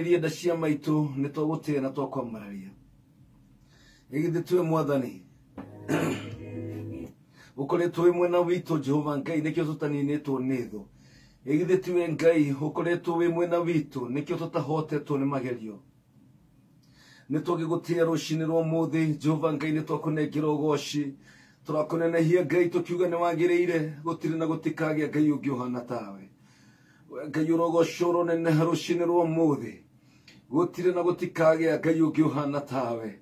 Nda cia maitu nitugutira na twakwamararia igithe twe mwathani ukoretwo wi mwena witu Jehova Ngai nikio tutaninitwo nitho igithe twe Ngai ukoretwo wi mwena witu nikio tutahotetwo ni magerio nitugigutia rucini rwa muthi Jehova Ngai nitwakunengira ugoci turakunenehia Ngai tukiuga ni wagiriire gutiri na gutikagia Ngai ungi uhana tawe Ngai urogocoro nene rucini rwa muthi gutire na gutikagia Ngai ungi uhana tawe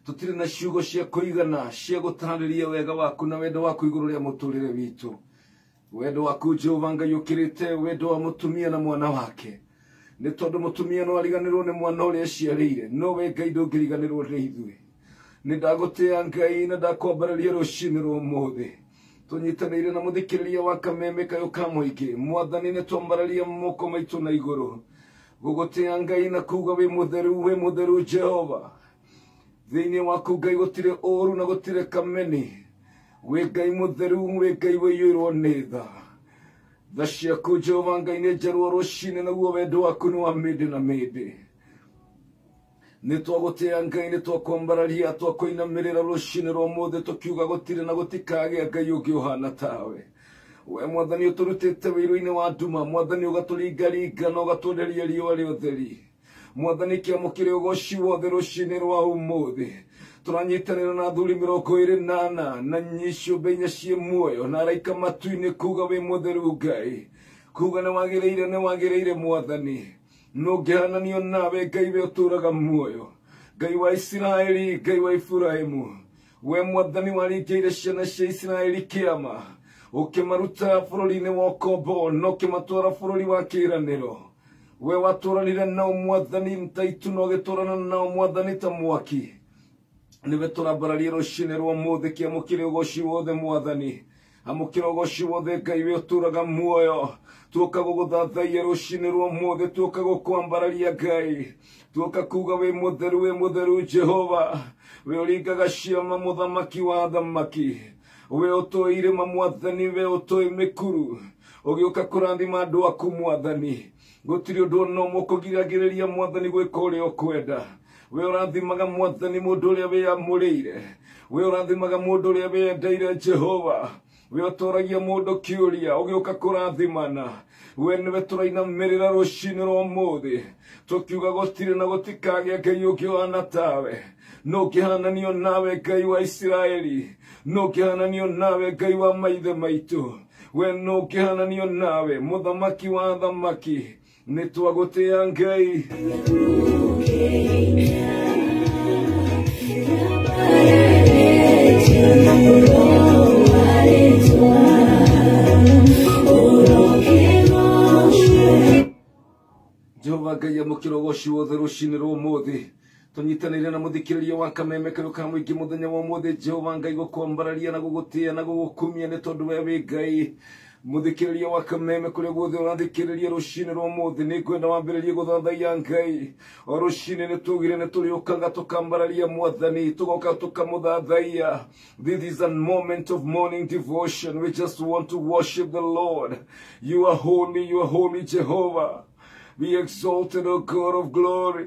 tutire na ciugo cia kuigana cia gutariria wega waku na wendo waku iguru ria muturire witu wendo waku Jehova Ngai ukirite wendo wa mutumia na mwana wake ni tondu mutumia no ariganirwo ni mwana uria ciarire no we Ngai ndungiriganirwo ni ithuĩ ni ndagutia Ngai na ndakwambararia rucini rwa muthi tunyitanĩire na muthikiriria wa kameme kayo kamuingi mwathani ni twambararia moko maitu na iguru gugutia Ngai na kuga wi mutheru Jehova thiini waku Ngai gutire oru na gutire kameni we Ngai mutheru we Ngai wiyirwo ni tha ciaku Jehova Ngai ni njerwo rucini naguo wendo waku ni wa mindi na mindi ni twagutia Ngai ni twakwambararia twakũinamirĩra rucini rwa muthi tukiuga gutire na gutikagia Ngai ungi uhana tawe we mwathani uturutite wiru-ini wa nduma mwathani ugaturingaringa na ugatunderia riũa ria ũtheri mwathani kiamukire ugoci wothe rucini rwa umuthi turanyitanĩra na athuri 28 na nyiciũmbe 4 cie muoyo na araika matu-ini kuga wi mutheru Ngai kuga ni wagĩrĩire mwathani nũngĩhananio nawe Ngai we ũtũraga muoyo Ngai wa Isiraeli Ngai wa Efuraimu we mwathani waringĩire ciana cia Isiraeli kĩama ukimaruta bũrũri-inĩ wa ũkombo na ũkĩmatwara bũrũri wa kĩĩranĩro we watũranire nao mwathani ta itu na ũgĩtũrana nao mwathani ta mwaki niwe tũrambararia rucini rwa muthi kĩamũkĩre ũgoci wothe mwathani amũkĩra ũgoci wothe Ngai we ũtũraga muoyo tuoka gũgũthathaiya rucini rwa muthi tuoka gũkwambararia Ngai tuoka kuga wi mutheru Jehova we ũringaga ciama muthamaki wa thamaki we ũtũĩ irĩma mwathani we ũtũĩ mĩkuru ũgĩũka kũrathima andũ aku mwathani gũtirĩ ũndũ no mũkũgiragĩrĩria mwathani gwĩka ũrĩa ũkwenda we ũrathimaga mwathani mũndũ ũrĩa wĩamũrĩire we ũrathimaga mũndũ ũrĩa wĩendeire Jehova we ũtũragia mũndũ kĩũria ũgĩũka kũrathimana we nĩwe tũrainamĩrĩra rucini rwa muthi tukiuga gũtirĩ na gũtikagia Ngai ũngĩ ũhana tawe nũngĩhananio nawe Ngai wa Isiraeli nũngĩhananio nawe Ngai wa maithe maitũ we nũngĩhananio nawe muthamaki wa thamaki nĩ twagũtĩa Ngai Jehova Ngai amũkĩra ũgoci wothe rucini rwa muthi tunyitanĩire na muthikiriria wa kameme kayo ka muingi muthenya wa muthi Jehova Ngai gukwambararia na gugutia na gugukumia ni tondu we wi Ngai muthikiriria wa kameme kuria guothe urathikiriria rucini rwa muthi ni ngwenda wambĩrĩrie gũthathaiya Ngai o rucini ni tugire ni turiũkaga tukambararia mwathani tugoka tukamũthathaiya. This is a moment of morning devotion. We just want to worship the Lord. You are holy Jehovah. Be exalted, O God of glory.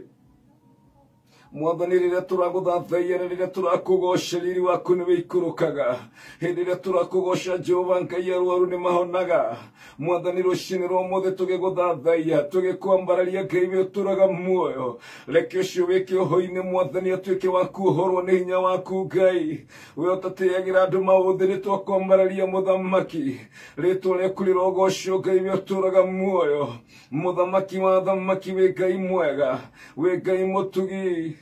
mwathani rĩrĩa tũragũthathaiya na rĩrĩa tũrakũgoca riri waku nĩwe ikũrũkaga hĩndĩ ĩrĩa tũrakũgoca Jehova Ngai arwaru nĩ mahonaga mwathani rucini rwa muthi tũgĩgũthathaiya tũgĩkwambararia Ngai we ũtũraga muoyo reke ũcio wĩ kĩoho-inĩ mwathani atuĩke wa kuohorwo nĩ hinya waku Ngai we ũtatĩagĩra andũ maũthĩ nĩ twakwambararia mũthamaki rĩtwa rĩaku rĩrogocwo Ngai we ũtũraga muoyo mũthamaki wa thamaki wĩ Ngai mwega wĩ Ngai mũtugi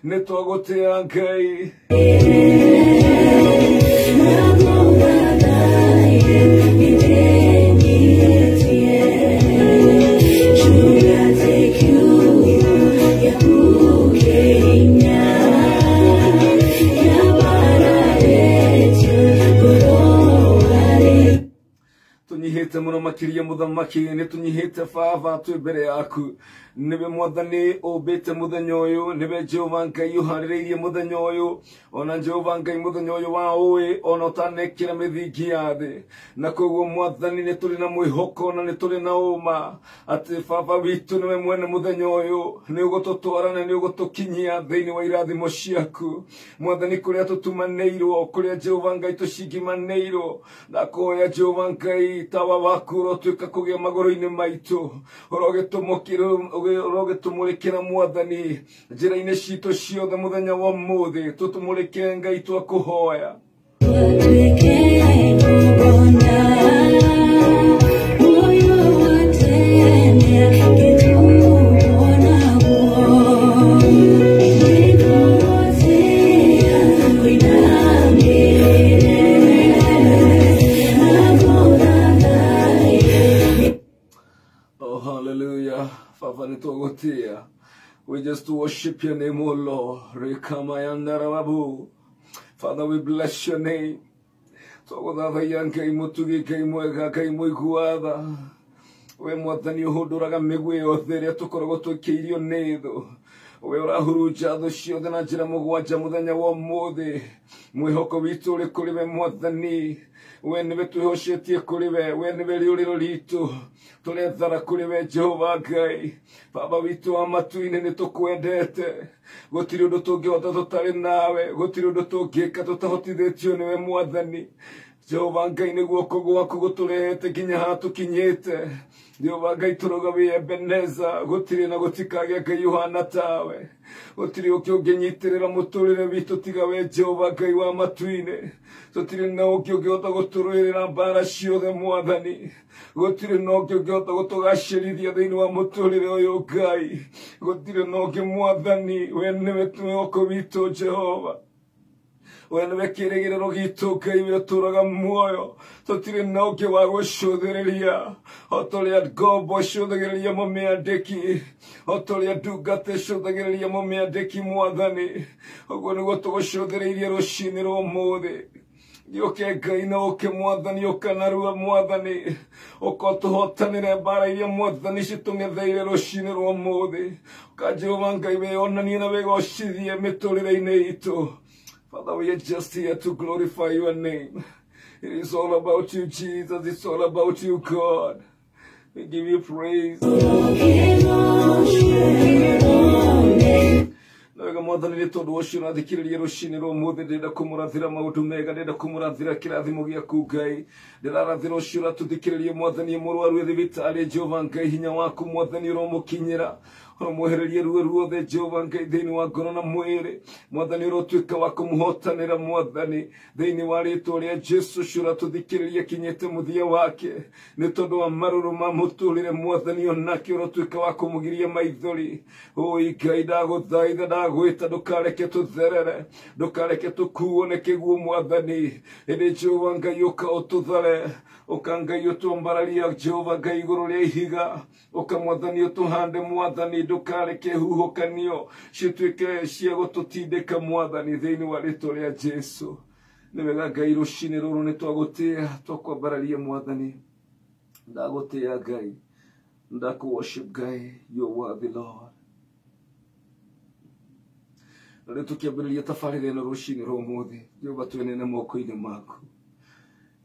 nĩ twagũtĩa Ngai tunyihĩte mũno makĩria mũthamaki nĩ tunyihĩte baba twĩ mbere yaku nibe mwathani obete muthenya uyu nibe Jehova Ngai uhaririirie muthenya uyu ona Jehova Ngai muthenya uyu wa uwi ona utanekira mithingi ya thi na koguo mwathani ni turi na mwihoko na ni turi na uma ati baba witu niwe mwene muthenya uyu ni ugututwara na ni ugutukinyia thiini wa irathimo ciaku mwathani kuria tutumaneirwo kuria Jehova Ngai tucingimaneirwo ndakoya Jehova Ngai tawa waku urotuika kugia magoro-ini maitu urogitumurikira mwathani njira-ini citu ciothe muthenya wa umuthi tutumurikire Ngai twakuhoya We just worship your name, O Lord. Father, we bless your name. We mwathani uhunduraga migwi yothe iria tukoragwo twikiirio ni thu we urahurunja thu ciothe na njira mugwanja muthenya wa umuthi mwihoko witu uri kuri we mwathani we niwe twihocetie kuri we niwe riuriro ritu turethara kuri we Jehova Ngai baba witu wa matu-ini ni tukwendete gutiri undu tungihota tutari nawe gutiri undu tungika tutahotithitio niwe mwathani Jehova Ngai ni guoko gwaku guturehete nginya haha tukinyite Jehova Ngai turugamie Ebeneza gutiri na gutikagia Ngai uhana tawe gutiri uki unginyitirira muturire witu tiga we Jehova Ngai wa matu-ini tutiri na uki ungihota guturwirira mbara ciothe mwathani gutiri na uki ungihota gutugacirithia thiini wa muturire uyu Ngai gutiri na uki mwathani we niwe twihoko witu Jehova we niwe kirigiriro gitu Ngai we uturaga muoyo tutiri na uki wa gucuthiriria otoria ngombo icuthagiriria mumiandiki otoria ndungata icuthagiriria mumiandiki mwathani uguo niguo tugucuthiriirie rucini rwa umuthi yuke Ngai na uke mwathani ukanarua mwathani ukotuhotanire mbara iria mwathani citung'etheire rucini rwa umuthi ka Jehova Ngai wionanie na wigocithie miturire-ini itu Father, we are just here to glorify your name. It is all about you, Jesus. It's all about you, God. We give you praise. Nawega mwathani ni tondu ucio nathikiririe rucini rwa umuthi ndenda kumurathira maundu mega ndenda kumurathira kirathimo giaku Ngai ndirarathira ucio ratuthikiririe mwathani murwaru thibitari Jehova Ngai hinya waku mwathani uromukinyira uromuhererie ruo ruothe Jehova Ngai thiini wa ngoro na mwiri mwathani urotuika wa kumuhotanira mwathani thiini wa ritwa ria Jesu ucio ratuthikiririe kinyite muthia wake ni tondu wa maruru ma muturire mwathani onake urotuika wa kumugiria maithori oi Ngai ndaguthaitha ndagwita ndukareke tutherere ndukareke tukuo ni kiguo mwathani indi Jehova Ngai uka ututhare uka Ngai utumbararia Jehova Ngai iguru ria ihiga uka mwathani utuhande mwathani ndukareke huhukanio cituike cia gututindika mwathani thiini wa ritwa ria Jesu ni wega Ngai rucini ruru ni twagutia twakwambararia mwathani ndagutia Ngai ndakuworship Ngai you are worthy Lord Rĩu tukiambĩrĩria tabarĩra ĩno rũcinĩ rwa ũmũthĩ Jehova twĩnene moko-inĩ maku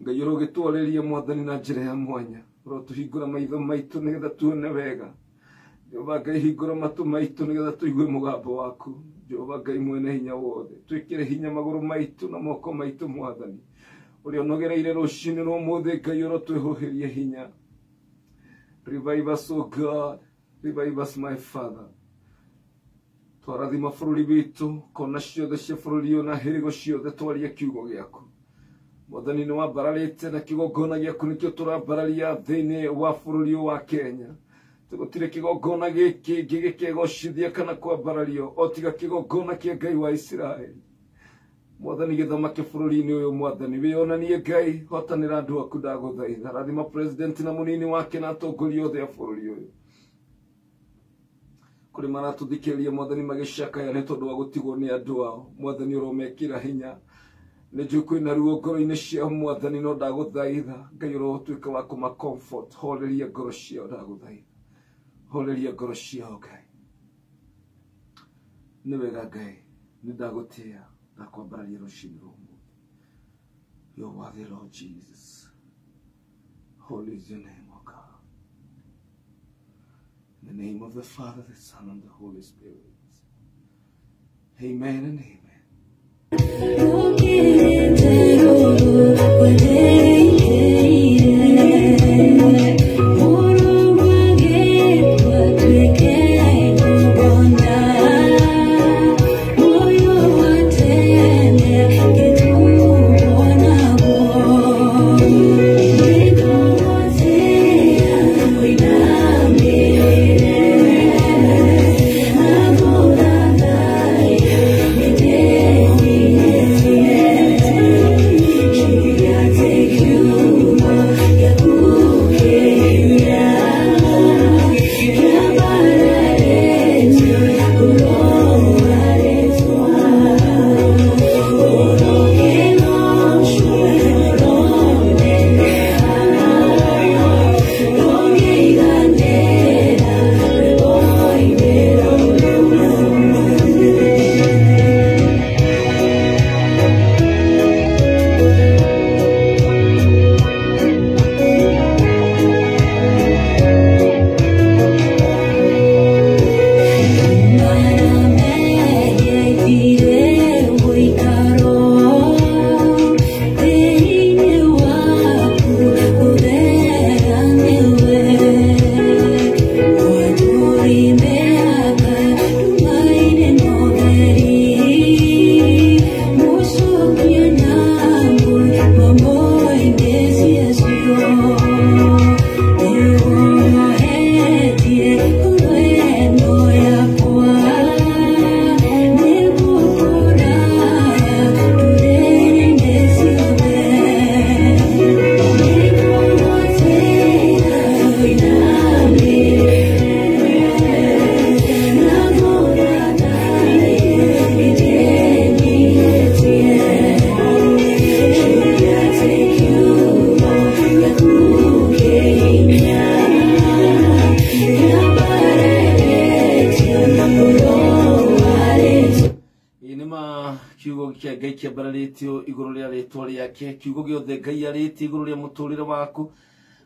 Ngai ũrogĩtwarĩria mwathani na njĩra ya mwanya ũrotũhingũra maitho maitũ nĩgetha tuone wega Jehova Ngai hingũra matũ maitũ nĩgetha tũigue mũgambo waku Jehova Ngai mwene hinya wothe twĩkĩre hinya magũrũ maitũ na moko maitũ mwathani ũrĩa ũnogereire rũcinĩ rwa ũmũthĩ Ngai ũrotwĩhũhĩrie hinya revive us O God revive us my Father twarathima bũrũri witũ kona ciothe cia bũrũri ũyũ na hĩrĩgo ciothe twaria kiugo gĩaku mwathani nĩ wambararĩte na kĩgongona gĩaku nĩkĩo tũrambararia thĩinĩ wa bũrũri ũyũ wa Kenya tũgũtirĩ kĩgongona gĩkĩ gĩgĩkegocithia kana kwambarario o tiga kĩgongona kĩa Ngai wa Isiraeli mwathani gĩthamake bũrũri-inĩ ũyũ mwathani wĩonanie Ngai hotanĩra andũ aku ndagũthaitha rathima president na mũnini wake na atongoria othe a bũrũri ũyũ kuri maratuthikiriria mwathani magicakaya ni tondu wa gutigwo ni andu ao mwathani uromekira hinya ni njukwi na ruo ngoro-ini ciao mwathani no ndaguthaitha Ngai urotuika wa kuma comfort horeria ngoro ciao ndaguthaitha horeria ngoro ciao Ngai nĩ wega Ngai nĩ ndagũtĩĩa ndakwambararia rũcinĩ rũmũ. You're worthy, Lord Jesus. Holy is your name, O God. In the name of the Father, the Son, and the Holy Spirit. Amen and amen. Ngai kiambararitio iguru ria ritwa riake kiugo giothe Ngai ariti iguru ria muturire waku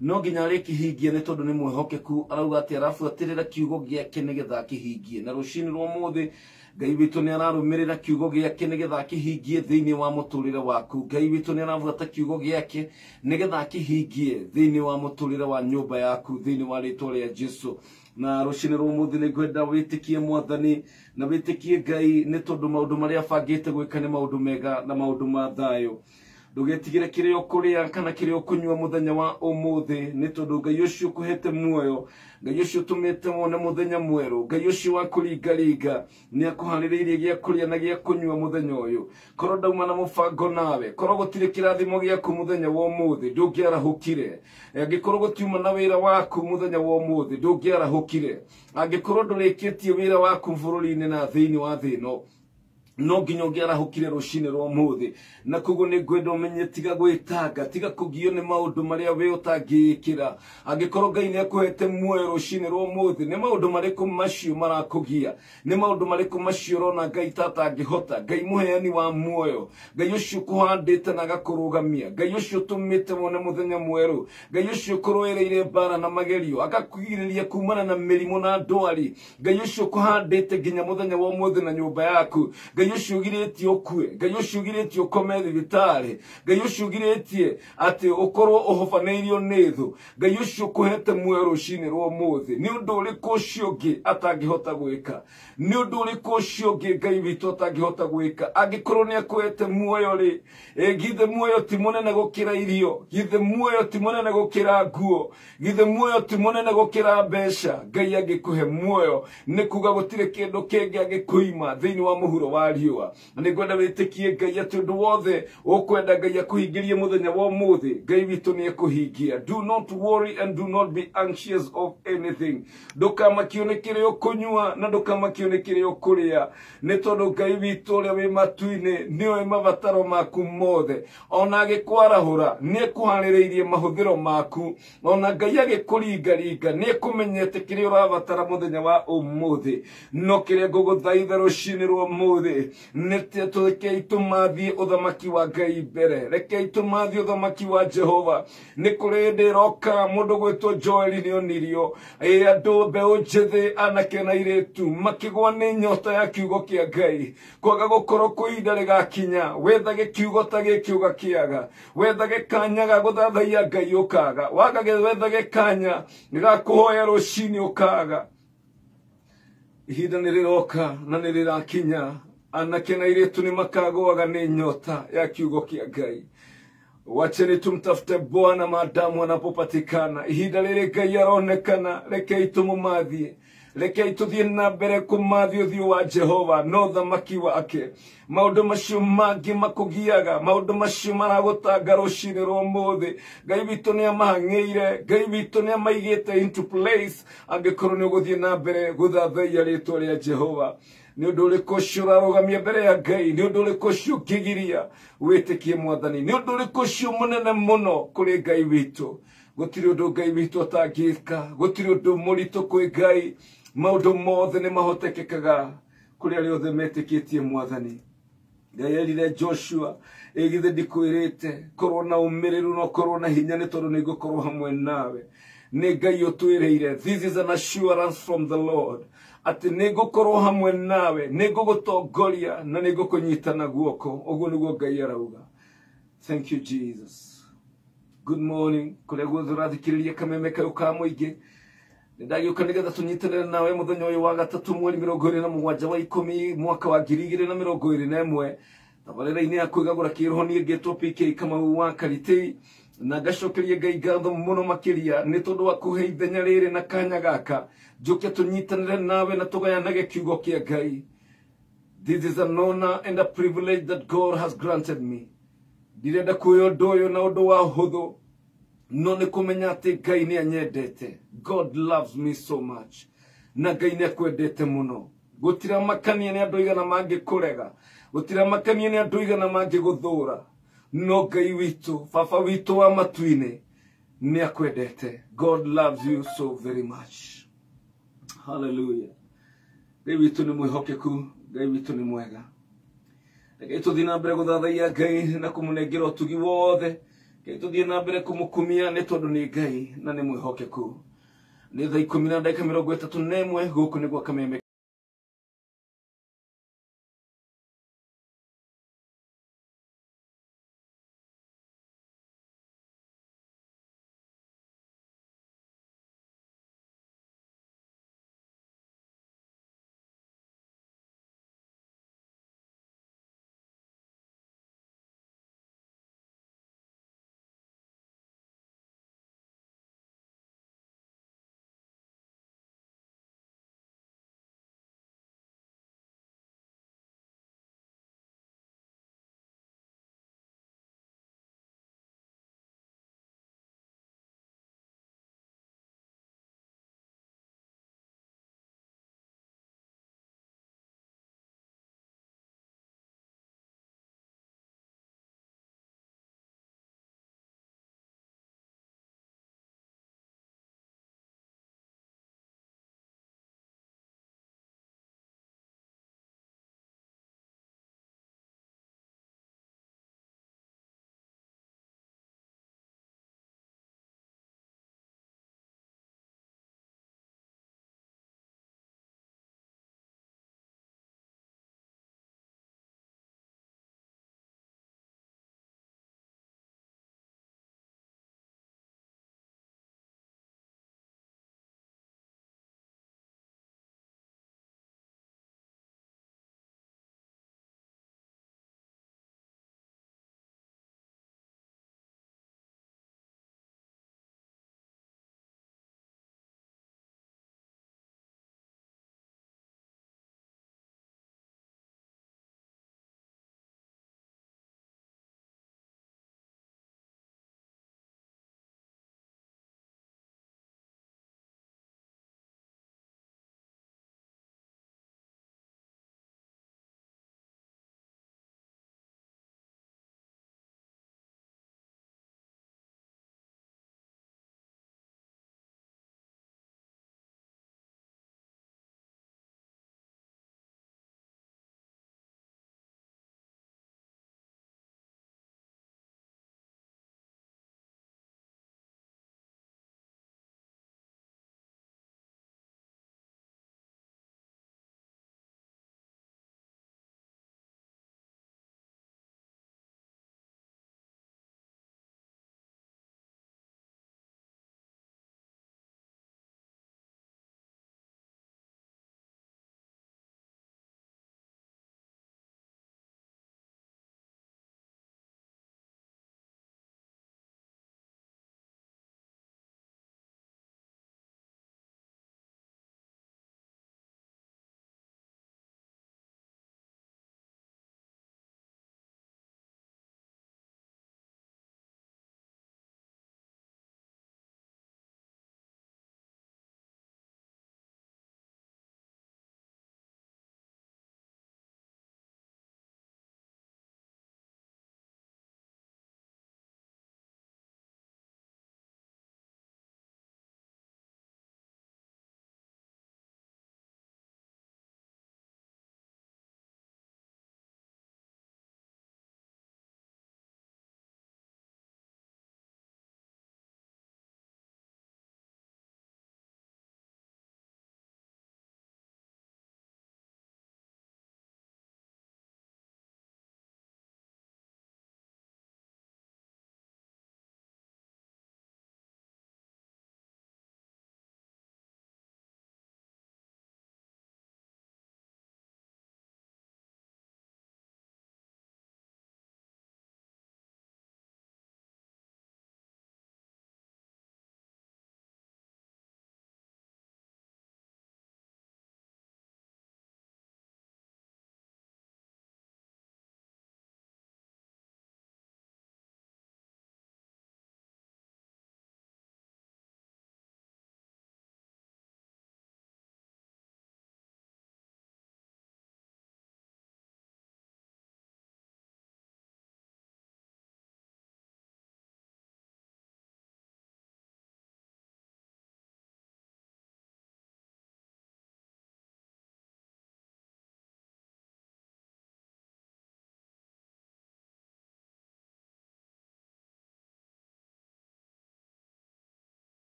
no nginya rikihingie ni tondu ni mwihokeku arauga ati arafuatirira kiugo giake nigetha kihingie na rucini rwa muthi Ngai witu ni ararumirira kiugo giake nigetha kihingie thiini wa muturire waku Ngai witu ni arafuata kiugo giake nigetha kihingie thiini wa muturire wa nyumba yaku thiini wa ritwa ria Jesu na rucini rwa muthi ni ngwenda witikie Mwathani na witikie Ngai ni tondu maundu maria bangite gwika ni maundu mega na maundu ma thayo ndugetigire kirio kuria kana kirio kunywa muthenya wa umuthi ni tondu Ngai ucio kuhete muoyo Ngai ucio tumite wone muthenya mweru Ngai ucio wa kuringaringa ni akuhaririirie gia kuria na gia kunywa muthenya uyu korwo ndauma na mubango nawe korwo gutire kirathimo giaku muthenya wa umuthi ndungiarahukire angikorwo gutiuma na wira waku muthenya wa umuthi ndungiarahukire angikorwo ndurikitie wira waku bururi-ini na thiini wa thino no nginya ungiarahukire rucini rwa muthi na kuguo ni ngwenda umenye tiga gwitanga tiga kugio ni maundu maria we utangikira angikorwo Ngai ni akuhete muoyo rucini rwa muthi ni maundu mariku macio marakugia ni maundu mariku macio rona Ngai tata angihota Ngai muheani wa muoyo Ngai ucio kuhandite na gakurugamia Ngai ucio tumite wone muthenya mweru Ngai ucio kuroereire bara na magerio akakugiriria kumana na mirimo na ndwari Ngai ucio kuhandite nginya muthenya wa muthi na nyumba yaku Ngai ucio ugiritie ukue Ngai ucio ugiritie ukome thibitari Ngai ucio ugiritie ati ukorwo uhofaneirio ni thu Ngai ucio kuhete muoyo rucini rwa muthi ni undu uriku ucio ungi atangihota gwika ni undu uriku ucio ungi Ngai witu atangihota gwika angikorwo ni akuhete muoyo ri githe muoyo ti munene gukira irio githe muoyo ti munene gukira nguo githe muoyo ti munene gukira mbeca Ngai angikuhe muoyo ni kuga gutire kindu kingi angikuima thiini wa muhuro wa riua nĩngwenda wĩtĩkie Ngai atĩ ũndũ wothe ũkwenda Ngai akũhingĩrie mũthenya wa ũmũthĩ Ngai witũ nĩekũhingia. Do not worry and do not be anxious of anything. Ndũkamakio nĩ kĩrĩa ũkũnyua na ndũkamakio nĩ kĩrĩa ũkũrĩa, nĩ tondũ Ngai witũ ũrĩa wĩ matu-inĩ nĩoĩ mabataro maku mothe. Ona agĩkwarahũra nĩekũharĩrĩirie mahũthĩro maku, ona Ngai agĩkũringaringa nĩekũmenyete kĩrĩa ũrabatara mũthenya wa ũmũthĩ. No kĩrĩa ngũgũthaitha rũciinĩ rwa ũmũthĩ nĩ rekei tũmathiĩ ũthamaki wa Ngai mbere, rekei tũmathiĩ ũthamaki wa Jehova. Nĩ kũrĩ hĩndĩ ĩroka mũndũ gwĩtwo Joeli nĩonirio, andũ mbeũ njĩthĩ anake na airĩtu makĩgwa nĩ nyota ya kiugo kĩa Ngai, kwaga gũkorwo kwa ihinda rĩgakinya wethage kiugo ta gĩkĩ ũgakĩaga, wethage kanya ga gũthathaiya Ngai ũkaga, wethage kanya gakũhoya rũciinĩ ũkaga. Ihinda nĩrĩroka na nĩrĩrakinya, anake na airĩtu nĩmakagũaga nĩ nyota ya kiugo kĩa Ngai. Wacheni tumtafute Bwana maadamu anapopatikana. Ihinda rĩrĩ Ngai aronekana, rekei tũmũmathie, rekei tũthiĩ na mbere kũmathia ũthiũ wa Jehova na ũthamaki wake. Maũndũ macio mangĩ makũgiaga, maũndũ macio maragũtanga rũciinĩ rwa ũmũthĩ, Ngai witũ nĩamahang'ĩire, Ngai witũ nĩamaigĩte into place, angĩkorwo nĩũgũthiĩ na mbere gũthathaiya rĩĩtwa rĩa Jehova. Nĩ ũndũ ũrĩkũ ũcio ũrarũgamia mbere ya Ngai? Nĩ ũndũ ũrĩkũ ũcio ũngĩgiria wĩtĩkie Mwathani? Nĩ ũndũ ũrĩkũ ũcio mũnene mũno kũrĩ Ngai witũ? Gũtirĩ ũndũ Ngai witũ atangĩka, gũtirĩ ũndũ mũritũ kwĩ Ngai. Maũndũ mothe nĩmahotekekaga kũrĩ arĩa othe metĩkĩtie Mwathani. Ngai erire Joshua, githĩ ndikwĩrĩte korwo na ũmĩrĩru na ũkorwo na hinya, nĩ tondũ nĩngũkorwo hamwe nawe. Nĩ Ngai ũtwĩrĩire, this is an assurance from the Lord, atĩ nĩngũkorwo hamwe nawe, nĩngũgũtongoria na nĩngũkũnyita na guoko. Ũguo nĩguo Ngai arauga. Thank you Jesus. Good morning kũrĩa guothe ũrathikĩrĩria kameme kau ka mũingĩ. Nĩndagĩũka nĩgetha tũnyitanĩre nawe mũthenya ũyũ wa gatatũ mweri 27 wa 10 mwaka wa 2021, tabarĩra-inĩ ya kwĩgagũra kĩroho niĩ ngĩtwo PK Kamau wa Karitĩ, na ngacokeria Ngai ngatho mũno makĩria nĩ tondũ wa kũhe ithenya rĩrĩ na kanya gaka njũke tũnyitanĩre nawe na tũgayanage kiugo kĩa Ngai. This is an honor and a privilege that God has granted me. Ndirenda kuoya ũndũ ũyũ na ũndũ wa ũhũthũ, no nĩ kũmenya atĩ Ngai nĩ anyendete. God loves me so much. Na Ngai nĩ akwendete mũno. Gũtira makania nĩ andũ aigana mangĩkũrega, gũtira makania nĩ andũ aigana mangĩgũthũra, no Ngai witũ, baba witũ wa matu-inĩ nĩ akwendete. God loves you so very much. Hallelujah. Ngai witũ nĩ mwĩhokeku, Ngai witũ nĩ mwega. Rekei tũthiĩ na mbere gũthathaiya Ngai na kũmũnengera ũtugi wothe. Rekei tũthiĩ na mbere kũmũkumia nĩ tondũ nĩ Ngai na nĩ mwĩhokeku. Nĩ thaa 10:31 gũkũ nĩguo kameme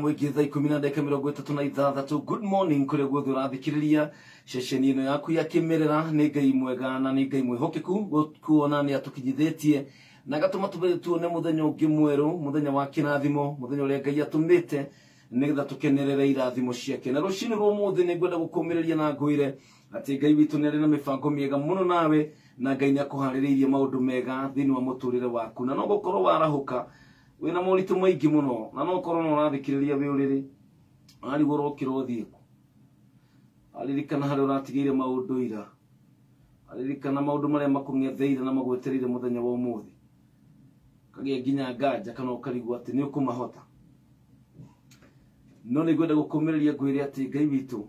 Mwegeza 10:36. Good morning kure guothe urathikiriria ceceni ino yaku ya kimerera. Ni Ngai mwega na ni Ngai mwihokeku kuona ni atukinyithitie na gatuma tuone muthenya ungi mweru, muthenya wa kirathimo, muthenya uria Ngai atumite nigetha tukenerere irathimo ciake. Na rucini rwa muthi ni ngwenda gukumiriria na ngwire ati Ngai witu ni ari na mibango miega muno nawe, na Ngai ni akuhaririirie maundu mega thiini wa muturire waku. Na no gukorwo warahuka wina moritu maingi muno, na no korwo no urathikiriria wi uriri ari gorokiro thiiku aririkana hari uratigeire maundu ira, aririkana maundu maria makungetheire na magwetereire muthenya wa umuthi, kagia nginya nganja kana ukarigwa ati ni ukumahota. No ni gwenda gukumiriria ngwire ati Ngai witu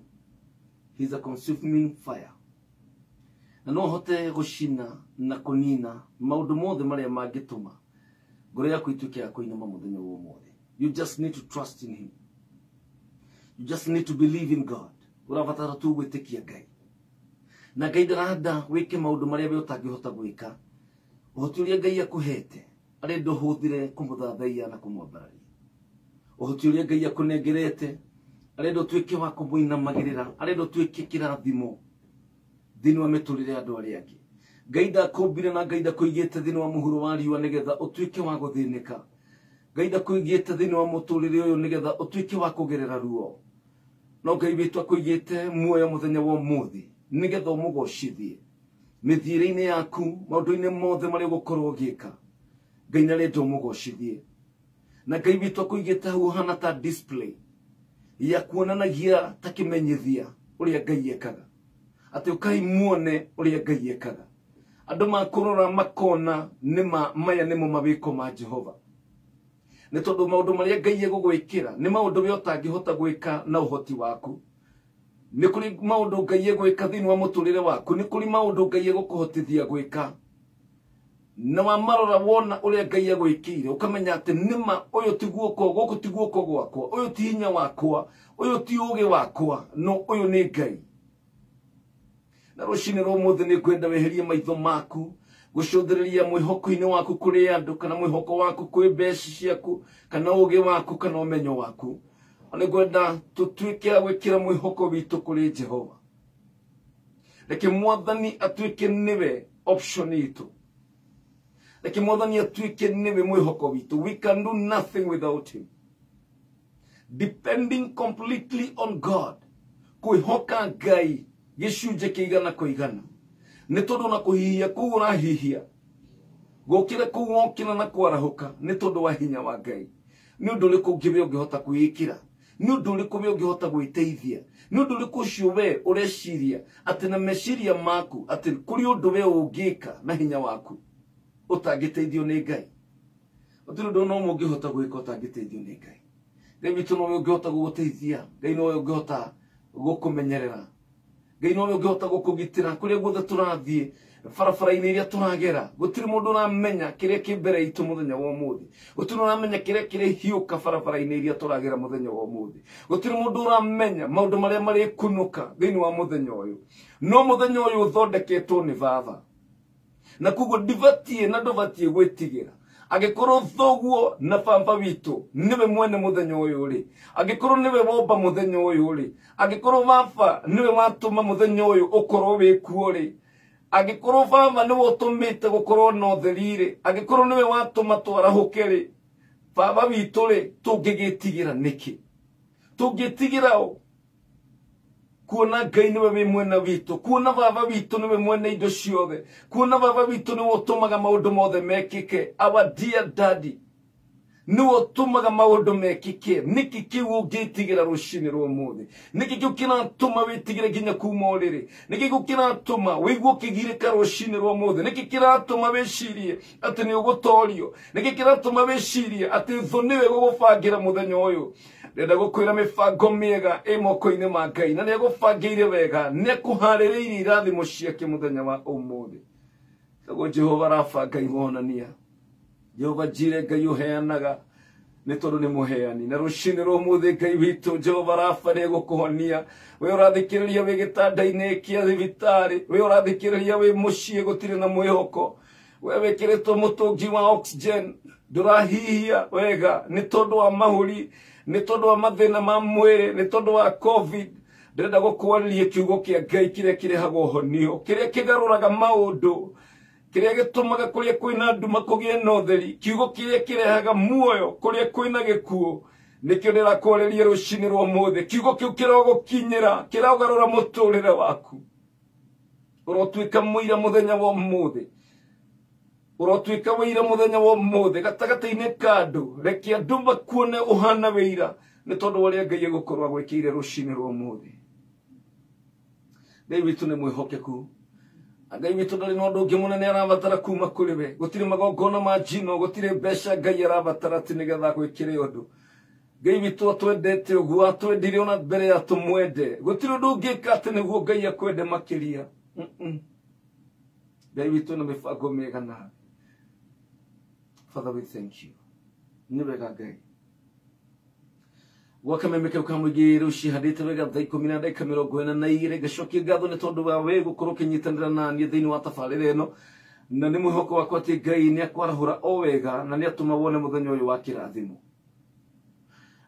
he is a consuming fire, na no hote gucina na kunina maundu mothe maria mangituma ngoro yaku ituke ya kuinama muthenya wa umuthi. You just need to trust in him. You just need to believe in God. Urabatara tu gwitikia Ngai. Na Ngai ndarenda wike maundu maria we utangihota gwika. Uhoti uria Ngai akuhete ari nduhuthire kumuthathaia na kumwambararia. Uhoti uria Ngai akunengerete ari ndutuike wa kumuinamagirira, ari ndutuike kirathimo thiini wa miturire andu aria angi. Ngai ndakumbire na Ngai ndakuigite thiini wa muhuro wa riua nigetha utuike wa guthinika. Ngai ndakuigite thiini wa muturire uyu nigetha utuike wa kugerera ruo. No Ngai witu akuigite muoyo muthenya wa umuthi nigetha umugocithie mithiire-ini yaku, maundu-ini mothe maria gukorwo ugiika. Ngai ndarenda umugocithie, na Ngai witu akuigite hau hana ta display ya kuonanagia ta kimenyithia uria Ngai ekaga, ati ukai muone uria Ngai ekaga. Andu makurora makona nima maya nimo mabiko ma Jehova. Ni tondu maundu maria Ngai egugwikira ni maundu we utangihota gwika na uhoti waku. Ni kuri maundu Ngai egwika thiini wa muturire waku, ni kuri maundu Ngai egukuhotithia gwika. Na wamarora wona uria Ngai egwikire ukamenya ati nima uyu ti guoko guku ti guoko gwakwa, uyu ti hinya wakwa, uyu ti ugi wakwa, no uyu ni Ngai. Na rucini rwa umuthi ni kwenda weherie maitho maku gucuthiriria mwihoko-ini waku kuri andu, kana mwihoko waku kwi mbeca ciaku, kana ugi waku, kana umenyo waku. Ni kwenda tutuike a gwikira mwihoko witu kuri Jehova. Reke Mwathani atuike niwe option itu. Reke Mwathani atuike niwe mwihoko witu. We can do nothing without him. Depending completely on God, kwihoka Ngai gicunje kiigana kuigana. Ni tondu na kuhihia kuu urahihia, gukira kuu wokira na kwarahuka ni tondu wa hinya wa Ngai. Ni undu uriku ngiwe ungihota kwikira, ni undu uriku we ungihota gwiteithia, ni undu uriku ucio we ureciria ati na meciria maku ati kuri undu we ungika na hinya waku utangiteithio ni Ngai. Utiri undu no ungihota gwika utangiteithio ni Ngai. Ngai witu no ungihota guguteithia, Ngai no ungihota gukumenyerera, Ngai no ungihota gukugitira kuria guothe turathie barabara-ini iria turagera. Gutiri mundu uramenya kiria kimbere itu muthenya wa umuthi, gutiri uramenya kiria kiri hiuka barabara-ini iria turagera muthenya wa umuthi, gutiri mundu uramenya maundu maria mari kunuka thiini wa muthenya uyu. No muthenya uyu uthondeketwo ni Baba, na kuguo ndivatie na nduvatie gwitigira agikorwo thoguo na baba witu niwe mwene muthenya uyu ri, agikorwo niwe womba muthenya uyu ri, agikorwo baba niwe watuma muthenya uyu ukorwo wi kuo ri, agikorwo baba niwe utumite gukorwo no therire, agikorwo niwe watuma twarahuke ri, baba witu ri tungigitigira niki? Tungitigira o kuona Ngai niwe wi mwena witu, kuona baba witu niwe mwene indo ciothe, kuona baba witu niwe utumaga maundu mothe mekike. Our dear daddy niwe utumaga maundu mekike. Niki kiu ungitigira rucini rwa umuthi? Niki kiu kiratuma witigire nginya kuma uriri? Niki kiu kiratuma wigue kigirika rucini rwa umuthi? Niki kiratuma wicirie ati ni ugutorio? Niki kiratuma wicirie ati thu niwe gugubangira muthenya uyu? Ndenda gukwira mibango miega moko-ini ma Ngai, na ni agubangire wega, ni akuhaririirie irathimo ciake muthenya wa umuthi. Koguo Jehova arabanga iwonania, Jehova njire Ngai uheanaga ni tondu ni muheani. Na rucini rwa umuthi Ngai witu Jehova araba ni egukuhonia. We urathikiriria wi gitanda-ini kia thibitari, we urathikiriria wi mucii gutiri na mwihoko, we wikiritwo mutungi wa oxygen, ndurahihia wega ni tondu wa mahuri nĩ tondũ wa mathĩna ma mwĩrĩ, nĩ tondũ wa COVID. Ndĩrenda gũkwarĩria kiugo kĩa Ngai kĩrĩa kĩrehaga ũhonio, kĩrĩa kĩgarũraga maũndũ, kĩrĩa gĩtũmaga kũrĩa kwĩna nduma kũgĩe na ũtheri, kiugo kĩrĩa kĩrehaga muoyo kũrĩa kwĩna gĩkuũ. Nĩkĩo ndĩrakwarĩria rũcinĩ rwa ũmũthĩ. Kiugo kĩu kĩrogũkinyĩra, kĩrogarũra mũtũũrĩre waku. Ũrotuĩka mũira mũthenya wa ũmũthĩ. Ũrotuĩka wĩira mũthenya wa ũmũthĩ gatagatĩ-inĩ ka andũ. Reke andũ makuone ũhana wĩira nĩ tondũ wa ũrĩa Ngai egũkorwo agwĩkĩire rũcinĩ rwa ũmũthĩ. Ngai witũ nĩ mwĩhokeku. Ngai witũ ndarĩ na ũndũ ũngĩ mũnene arabatara kuma kũrĩ we. Gũtirĩ magongona ma njino, gũtirĩ mbeca Ngai arabatara atĩ nĩgetha agwĩkĩre ũndũ. Ngai witũ atwendete ũguo, atwendire ona mbere ya tũmwende. Gũtirĩ ũndũ ũngĩka atĩ nĩguo Ngai akwende makĩria. Ngai witũ na mĩbango mĩega nawe. Father, we thank you. Nĩ wega Ngai. Wakameme kau ka mũingĩ rĩu cihandĩte wega thaa 10 na ndagĩka 42 ngacokia ngatho nĩ tondũ wa we gũkorwo ũkĩnyitanĩra na niĩ thĩinĩ wa tabarĩra ĩno, na nĩ mwĩhoko wakwa atĩ Ngai nĩ akwarahũra o wega na nĩ atũma wone mũthenya ũyũ wa kĩrathimo.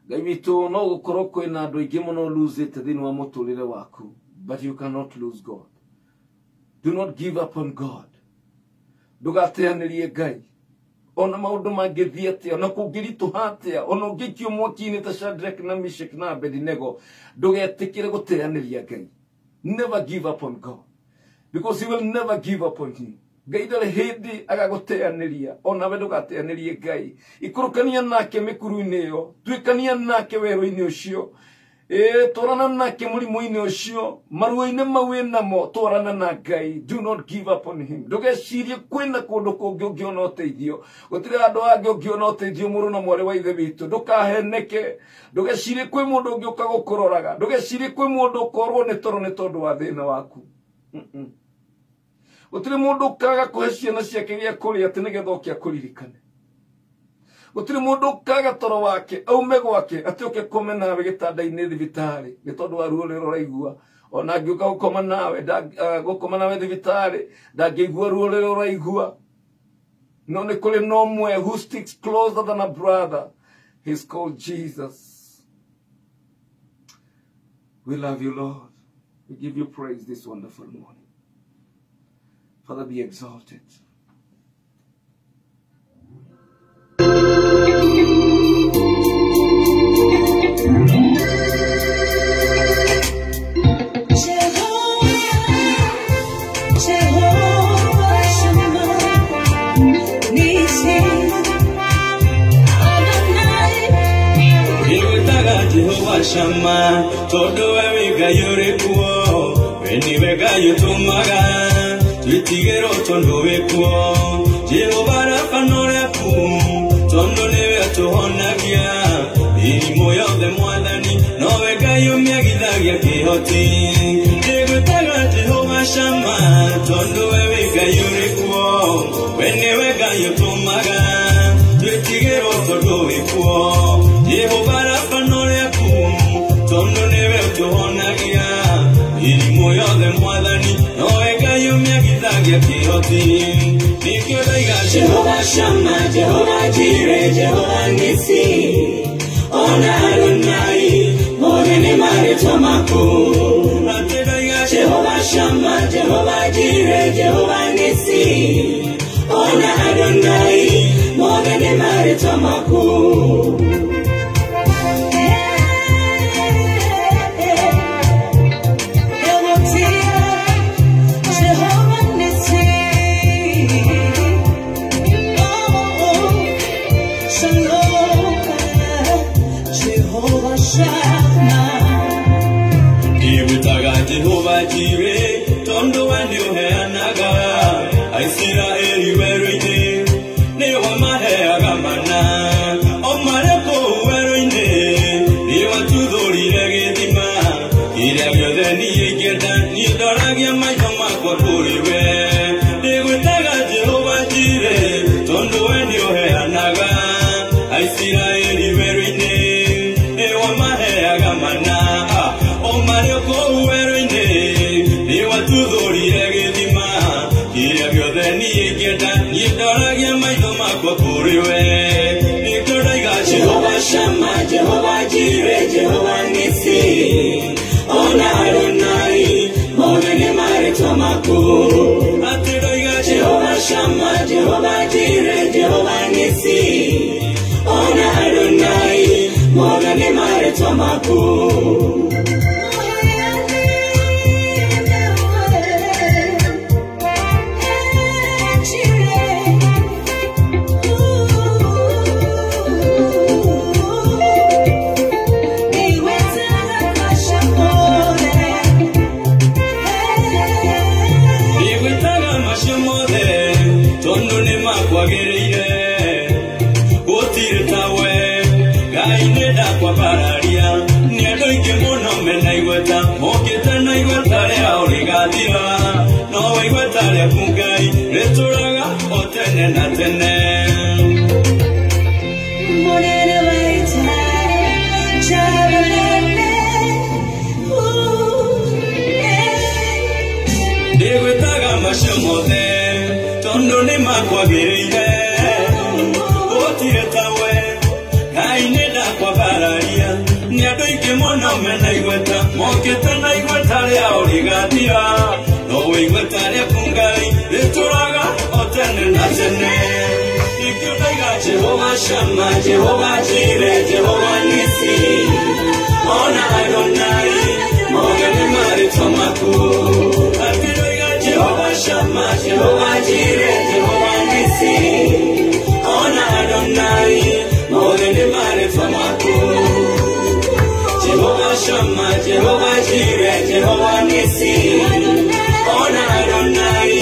Ngai witũ no gũkorwo kwĩna andũ aingĩ mũno losete thĩinĩ wa mũtũũrĩre waku, but you cannot lose God. Do not give up on God. Ndũgateanĩrie Ngai. Ona maũndũ mangĩthiĩ atĩa, ona kũngĩritũha atĩa, ona ũngĩikio mwaki-inĩ ta Shadrach na Meshach na Abednego, ndũgetĩkĩre gũteanĩria Ngai. Never give up on God, because he will never give up on you. Ngai ndarĩ hĩndĩ agagũteanĩria, ona we ndũgateanĩrie Ngai. Ikũrũkania nake mĩkuru-inĩ ĩyo, tuĩkania nake werũ-inĩ ũcio. Twarana nake mũrimũ-inĩ ũcio, maruo-inĩ mau namo twarana na Ngai. Do not give up on him. Ndũgecirie kwĩna kũndũ kũngĩ ũngĩona ũteithio. Gũtirĩ andũ angĩ ũngĩona ũteithio mũrũ na mwarĩ wa ithe witũ. Ndũkaheneke. Ndũgecirie kwĩ mũndũ ũngĩ ũka gũkũroraga. Ndũgecirie kwĩ mũndũ ũkorwo nĩ toro nĩ tondũ wa thĩna waku. Gũtirĩ mũndũ ũkaga kũhe ciana ciake gĩa kũrĩa atĩ nĩgetha oke akũririkane. Gũtirĩ mũndũ ũkaga toro wake aume gwake atĩ ũke kome nawe gĩtanda-inĩ thibitarĩ nĩ tondũ wa ruo rũrĩa ũraigua. Ona angĩũka gũkoma nawe thibitarĩ ndangĩigua ruo rũrĩa ũraigua. No nĩ kũrĩ na ũmwe who sticks closer than a brother. He's called Jesus. We love you, Lord. We give you praise this wonderful morning. Father, be exalted. Shama, todo wega yorekuo, weni wega yotumaga, tuitigero tondo wekuo, Jehova rafanorekuo, tondo newe tohonagia, irimo yothe mwathani, no wega yomiagidagia kihoti, Jehova Jehova Shama, tondo wega yorekuo, weni wega yotumaga, tuitigero tondo wekuo, Jehova rafanorekuo, tondo newe utohonagia, irimo yothe mwathani, no wega yomiagidagia kihoti, nikio daiga Jehova Shama, Jehova Jireh, Jehova Nisi, ona Adonai, morene marĩtwa maku, atedaiga Jehova Shama, Jehova Jireh, Jehova Nisi, ona Adonai, morene marĩtwa maku. Jehova Jireh, tondo wani uheanaga, Aisraeli werũ-inĩ, nĩ wamaheaga mana, o marĩkũ werũ-inĩ, nĩ watuthũrire gĩthima, kĩrĩa gĩothe niĩ ingĩenda, niĩ ndoragia maitho makwa kũrĩ we, ndĩgwĩtaga Jehova Jireh, tondo wani uheanaga, Aisraeli werũ-inĩ, nĩ wamaheaga mana, o marĩkũ werũ-inĩ, nĩ watuthũrire gĩthima, kĩrĩa gĩothe niĩ ingĩenda, niĩ ndoragia maitho makwa kũrĩ we, nĩkĩo ndaiga Jehova Shama, Jehova Atiroiga Jehovah Shammah, Jehovah Jireh, Jehovah Nisi. Ona Adonai, Morgane Maretwa Maku. Jehovah Shammah, Jehovah Jireh, Jehovah Nisi. Ona Adonai, Morgane Maretwa Maku. Atiroiga Jehovah Shammah, Jehovah Jireh, Jehovah Nisi. Ona Adonai, Morgane Maretwa Maku. Jehovah Shammah, Jehovah Jireh, Jehovah Nisi. Ona Adonai,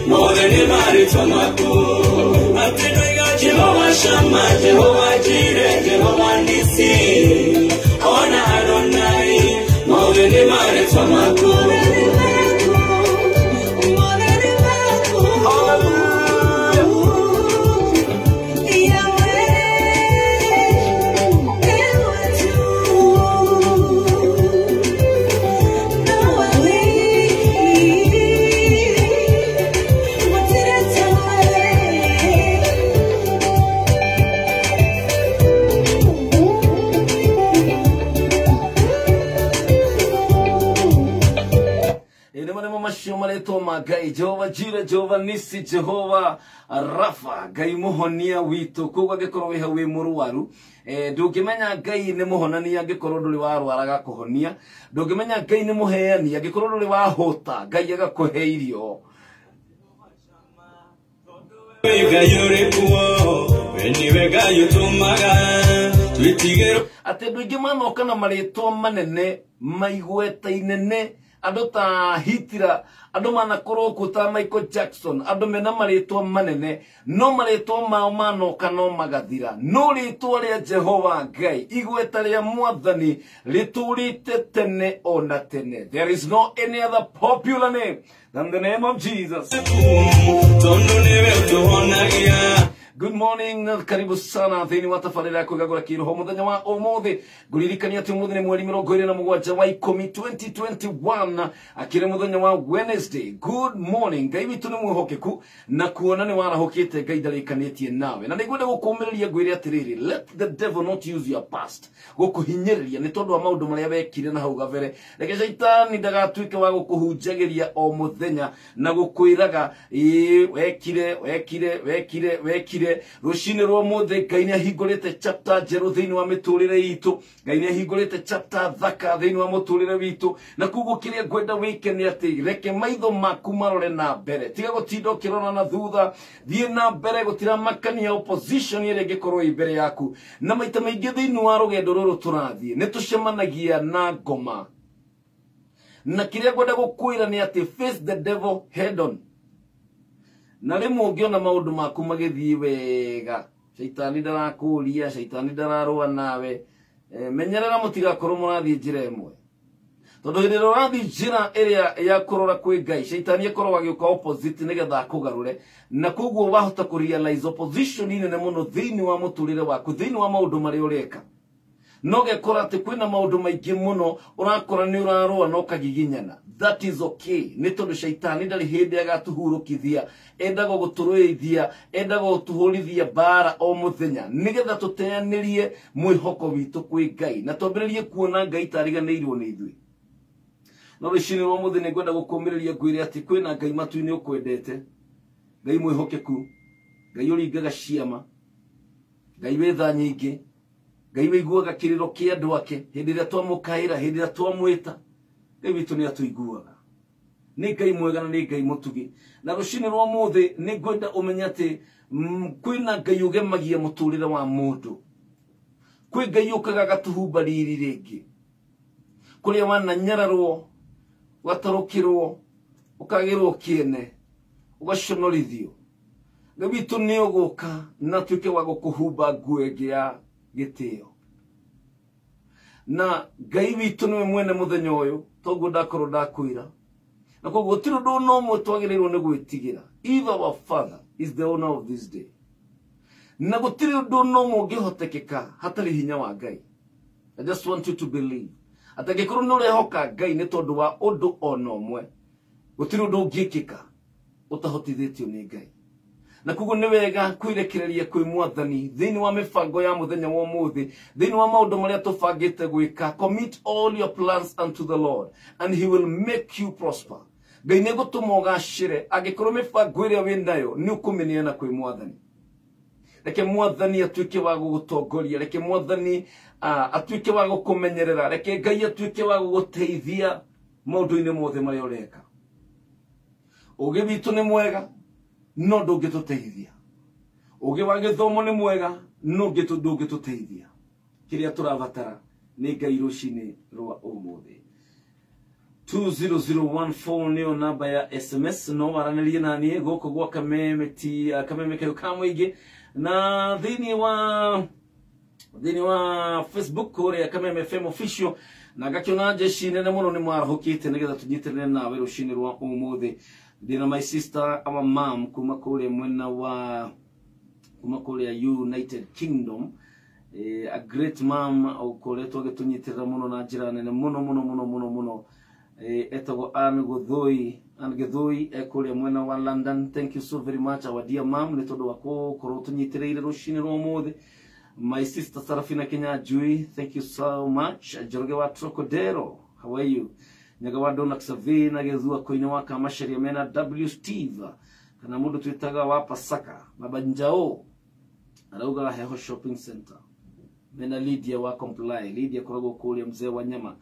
Morgane Maretwa Maku. Atiroiga Jehovah Shammah, Jehovah Jireh, Jehovah Nisi. Ona Adonai, Morgane Maretwa Maku. Gai Jehovah Jireh, Jehovah Nisi, Jehovah Rafa, Gai Muhonia Wito, Kuga Gekoro we Muruaru, Dukimenya Gai Nemohonania Gekoro Liwaru Araga Kohonia, Dukimenya Gai Nemohenia, Gekoro Liwa Hota, Gayaga Koheirio. Ate Dugimano Kana Marieto Manene, Maigueta Inene. Adota Hitira, Adomana Korokuta Michael Jackson, Adomena Marieto Manene, no Marieto Maumano Kano Magadira, no Litoria Jehovah Gai, Iguetaria Muadani, Lituri Tetene Onatene. There is no any other popular name than the name of Jesus. Good morning, karibu sana thini watafarira yako gagura kiroho muthenya wa umuthi guririkania ati umuthi ni mweri 27 wa 2021 akire muthenya wa Wednesday. Good morning, Ngai witu ni mwihokeku na kuona ni warahokete Ngai ndarikanitie nawe na nigwenda gukumiriria gwire atiriri, let the devil not use your past gukuhinyiriria ni tondu wa maundu maria wekire na hau gavere, reke shaitani ndagatuike wa gukuhunjagiria o muthenya na gukwiraga wekire rushine rwo muthe Ngai ni ahingurite chapter jeru thiini wa miturire yitu, Ngai ni ahingurite chapter thaka thiini wa muturire witu, na kuguo kiria ngwenda wike ni ati reke maitho maku marore na mbere, tiga gutinda ukirona na thutha, thie na mbere gutira makania opposition ire ngikorwo imbere yaku. Na maita maingi thiini wa rugendo ruru turathie ni tucemanagia na ngoma, na kiria ngwenda gukwira ni ati face the devil head on. Na rimwe ungiona maundu maku magithii wega, shaitani ndarakuria, shaitani ndararua nawe, menyerera mutigakorwo murathii njira imwe, tondu hindi ĩrĩa ũrathiĩ njĩra ĩrĩa ya kũrora kwĩ Ngai, shaitani akoragwo agĩũka opposite nĩgetha akũgarũre, na koguo wahota kũrealize opposition nene mũno thĩinĩ wa mũtũrĩre waku, thĩinĩ wa maũndũ marĩa ũreka. No gekora ati kwina maundu maingi muno urakora ni urarua no kagiginyana. That is okay. Ni tondu shaitani ndari hindi agatuhurukithia, endaga guturuithia, endaga gutuhurithia bara o muthenya nigetha tuteanirie mwihoko witu kwi Ngai na twambiririe kuona Ngai tariganirwo ni ithui. no rũcinĩ rwa mũthĩ nĩ ngwenda gũkũũmĩrĩria ngwĩre atĩ kwĩna Ngai matu-inĩ ũkwendete, Ngai mwĩhokeku, Ngai ũringaga ciama, Ngai wĩ tha nyingĩ, Ngai wĩiguaga kĩrĩro kĩa andũ ake hĩndĩ ĩrĩa twamũkaĩra, hĩndĩ ĩrĩa twamwĩta. Ngai witũ nĩ atũiguaga, nĩ Ngai mwega na nĩ Ngai mũtugi. Na rũcinĩ rwa mũthĩ nĩ ngwenda ũmenye atĩ kwĩna Ngai ũgemagia mũtũrĩre wa mũndũ, kwĩ Ngai ũkaga agatũhumba riri rĩngĩ, kũrĩa wananyararwo, ũgatarũkĩrwo, ũkagĩrwo kĩene, ũgaconorithio. Ngai witũ nĩ ũgũka na atuĩke wa gũkũhumba nguo ĩngĩ ya gĩtĩo. Na Ngai witũ nĩwe mwene mũthenya ũyũ, toguo ndakorwo ndakwĩra. Na koguo gũtirĩ ũndũ ona ũmwe twagĩrĩirwo nĩ gwĩtigĩra. Either our Father is the owner of this day. Na gũtirĩ ũndũ ona ũmwe ũngĩhotekeka hatarĩ hinya wa Ngai. I just want you to believe. Atangĩkorwo nĩ ũrehoka Ngai nĩ tondũ wa ũndũ ona ũmwe, gũtirĩ ũndũ ũngĩkĩka ũtahotithĩtio nĩ Ngai. Na koguo nĩ wega kwĩrekereria kwĩ Mwathani thĩinĩ wa mĩbango ya mũthenya wa ũmũthĩ, thĩinĩ wa maũndũ marĩa tũbangĩte gwĩka. Commit all your plans unto the Lord and he will make you prosper. Ngai nĩ gũtũma ũgacĩre angĩkorwo mĩbango ĩrĩa wĩ nayo nĩ ũkũmĩneana kwĩ Mwathani. Reke Mwathani atuĩke wa gũgũtongoria, reke Mwathani atuĩke wa gũkũmenyerera, reke Ngai atuĩke wa gũgũteithia maũndũ-inĩ mothe marĩa ũreka. Ũũgĩ witũ nĩ mwega, no ndũngĩtũteithia. Ũũgĩ wa gĩthomo nĩ mwega, no ndũngĩtũteithia. Kĩrĩa tũrabatara nĩ Ngai rũcinĩ rwa ũmũthĩ. 20014 nĩyo namba ya SMS, no waranĩrie naniĩ gũkũ gwa Kameme Kayo ka Mũingĩ, na thĩinĩ wa Facebook kũrĩa Kameme FM official, na ngakĩona jeshi nene mũno nĩ marahũkĩte nĩgetha tũnyitanĩre nawe rũcinĩ rwa ũmũthĩ. Ndina my sister, our mom, kuma kule United Kingdom, a great mom, ukole toge tunyitira muno na njira nene muno, etago Angedhoi, kule mwena wa London. Thank you so very much, our dear mom, netodo wako koro tunyitira ile rushini rwa mode. My sister Sarafina Kenya Jui, thank you so much. Joroge wa Trocadero, how are you? Nyagawado na Xavier na gezua koine waka mashari mena W Steve kana mundu twitaga wa Pasaka baba njao arauga heho shopping center mena Lydia wa comply Lydia kurago kule mzee wa nyama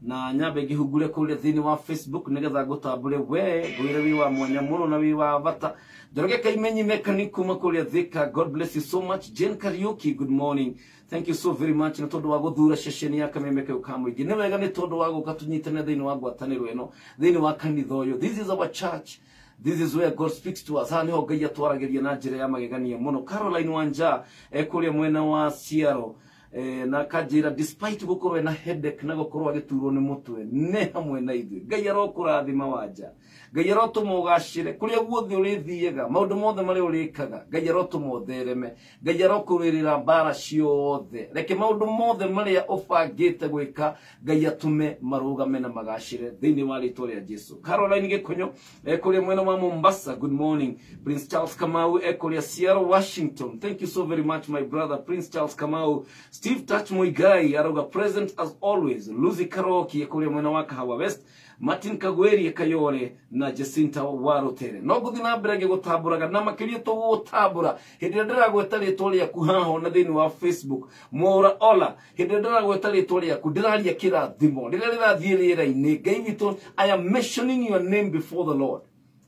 na nyabe gihugule kule thini wa Facebook nigetha gutambure we gwire wi wa mwanya muno na wi wa vata Doroge Kaimenyi mechanic kuma kule Thika. God bless you so much. Jane Karaoke, good morning. Thank you so very much. Na todo wago thura shesheni ya Kameme Kayo ka Mũingĩ. Nĩ wega nĩ todo wago katunyitane thĩinĩ wa ngwatanĩro ĩno, thĩinĩ wa kanitha ũyũ. This is our church. This is where God speaks to us. Hani ho Ngai atwaragĩria na njĩra ya magegania muno. Caroline Wanja kũrĩa mwena wa Ciaro na kajira despite gukorwo na headache na gukorwo agiturwo ni mutwe ne hamwe na ithuĩ. Ngai arokũrathima Wanja. Ngai arotũma ũgacĩre kũrĩa guothe ũrĩthiaga, maũndũ mothe marĩa ũrĩkaga. Ngai arotũma ũthereme. Ngai arokũrĩrĩra mbara ciothe. Reke maũndũ mothe marĩa ũbangĩte gwĩka Ngai atũme marũgame na magacĩre thĩinĩ wa rĩĩtwa rĩa Jesũ. Caroline Gĩkonyo kũrĩa mwena wa Mombasa, good morning. Prince Charles Kamau kũrĩa Seattle, Washington. Thank you so very much my brother Prince Charles Kamau. Steve Touch Muigai aroga present as always. Lucy Karaoke kũrĩa mwena wa Kahawa West. Martin Kagweri Kayore na Jacinta Warotere. No guthi na mbere gũtambũraga na makĩria tũgũtambũra hĩndĩ ĩrĩa ndĩragweta rĩĩtwa rĩaku haha na thĩinĩ wa Facebook. Mwaura Ola, hĩndĩ ĩrĩa ndĩragweta rĩĩtwa rĩaku ndĩraria kĩrathimo rĩrĩa rĩrathiĩ rĩera-inĩ. Ngai witũ, I am mentioning your name before the Lord.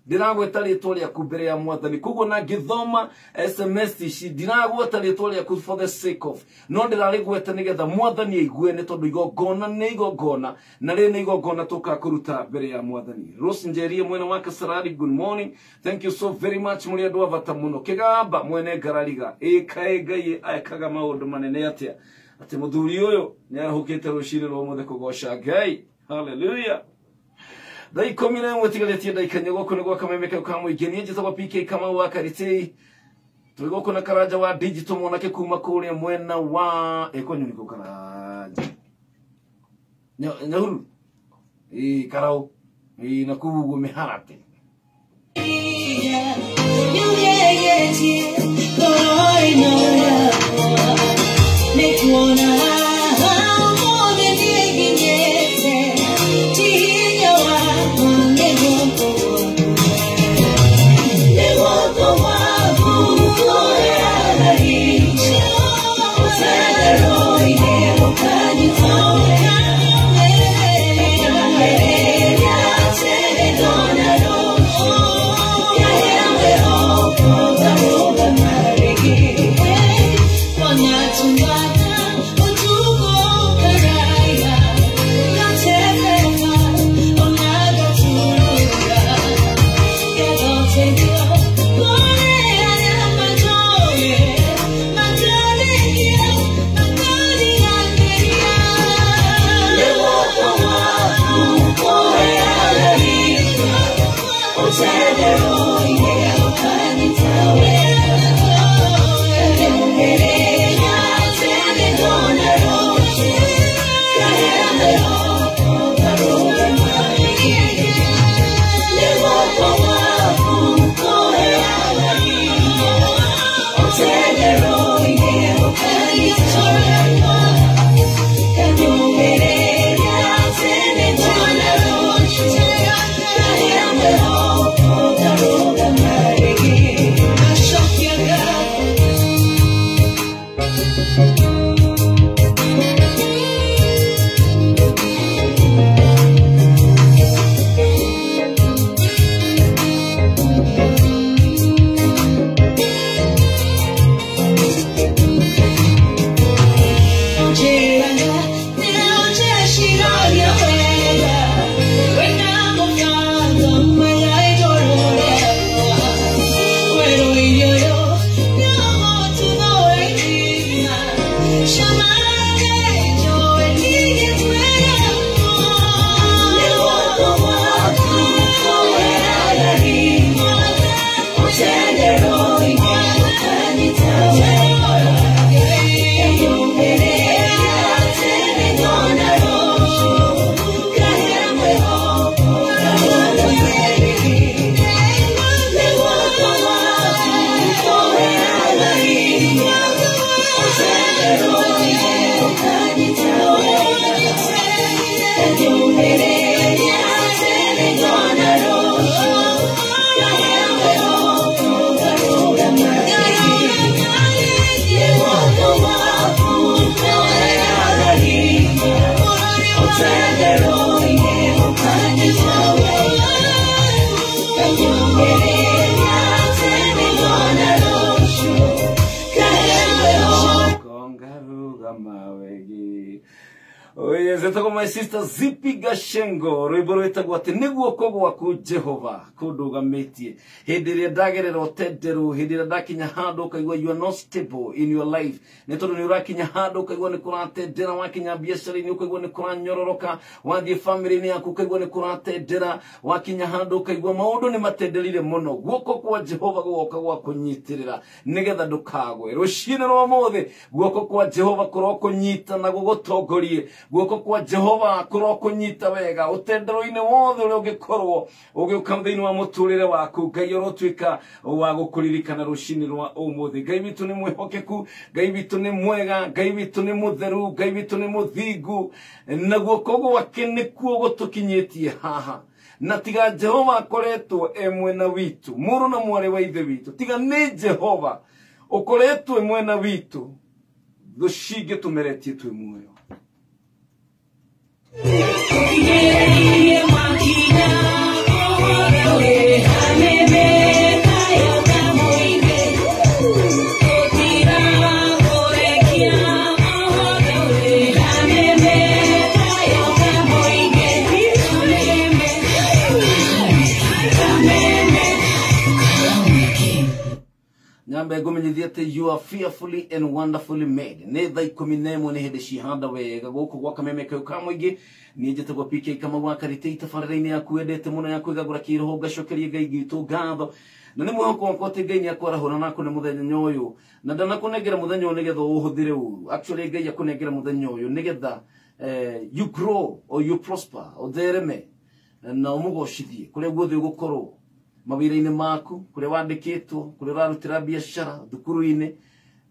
Ndiragweta rĩĩtwa rĩaku mbere ya Mwathani. Koguo na ngĩthoma SMS ici ndiragweta rĩĩtwa rĩaku for the sake of, no ndirarĩgweta nĩgetha Mwathani aigue, nĩ tondũ igongona nĩ igongona na rĩrĩ nĩ igongona tũkakũruta mbere ya Mwathani. Rose Njerie mwena wa Kasarani, good morning. Thank you so very much mũrĩ andũ a bata mũno. Kĩgamba mwene Ngarariga kaĩ Ngai ekaga maũndũ manene atĩa atĩ mũthuri ũyũ nĩ arahũkĩte rũcinĩ rwa ũmũthĩ kũgoca Ngai. Hallelujah. Dai komine mwetigaretie ndaikanye goko nĩ gwa Kameme Kayo ka Mũingĩ. Niĩ njĩtagwo PK Kamau wa Karitĩ. Tũrĩ goko na Karanja wa digital mwanake kuma kũrĩa mwena wa kwanyu nĩkũ Karanja Nyahururu Karau na kũu ũguo Mĩharate. My sister Zippy Gashengo, Riboreta Guate, Niguoko Waku Jehovah, Kodoga Metie, Hedria Dagger or Tedderu, Hedria Dakinya Hadoka, where you are not stable in your life. Neto Nurakinya Hadoka, when the Kurante, Dena Wakinya Biesari, Nuka, when the Kuran Yororoka, one the family near Kuka, when the Kurante, Dena, Wakinya Hadoka, Wamodon Matedeli Mono, Woko Jehovah Waka Wakunitira, Negada Dukago, Roshina no Mode, Woko Jehovah Kuroko Nita, Nago Togori, Woko Jehovah Kuroko Nita Vega, Otendro in the world, Oge Koro, Oge Kandino Motulera Waku, Gayorotrika, Owago Kurika Roshino Omo, they gave it to Nemo Hokeku, gave it to Nemuega, gave it to Nemuderu, gave it to Nemudigu, and Nagokogo Wakeneku Tokinyeti, haha. Natiga Jehovah Coreto, Emwena Vitu, Muruna Muareva de Vito, Tiga ne Jehovah, O Coreto Emwena Vitu, do Shige to Mereti to Muyo. You are fearfully and wonderfully made. Neither ikomine ne hede shihanda we goko waka meme ke kamwege ni jete go pike kama waka riteita farene ya kuedete muna ya kuigagura kiroho gashokeri gaigi to gado na ne muho ko kote genya kora hona nako ne muthenya nyoyo na dana kunegera muthenya negetha uhuthire uru actually genya kunegera muthenya uyu negetha you grow or you prosper or thereme na umugoshithie kure guothe gukorwo mawira-ine maku kure wandikitwo kure rarutira biashara thukuru-ine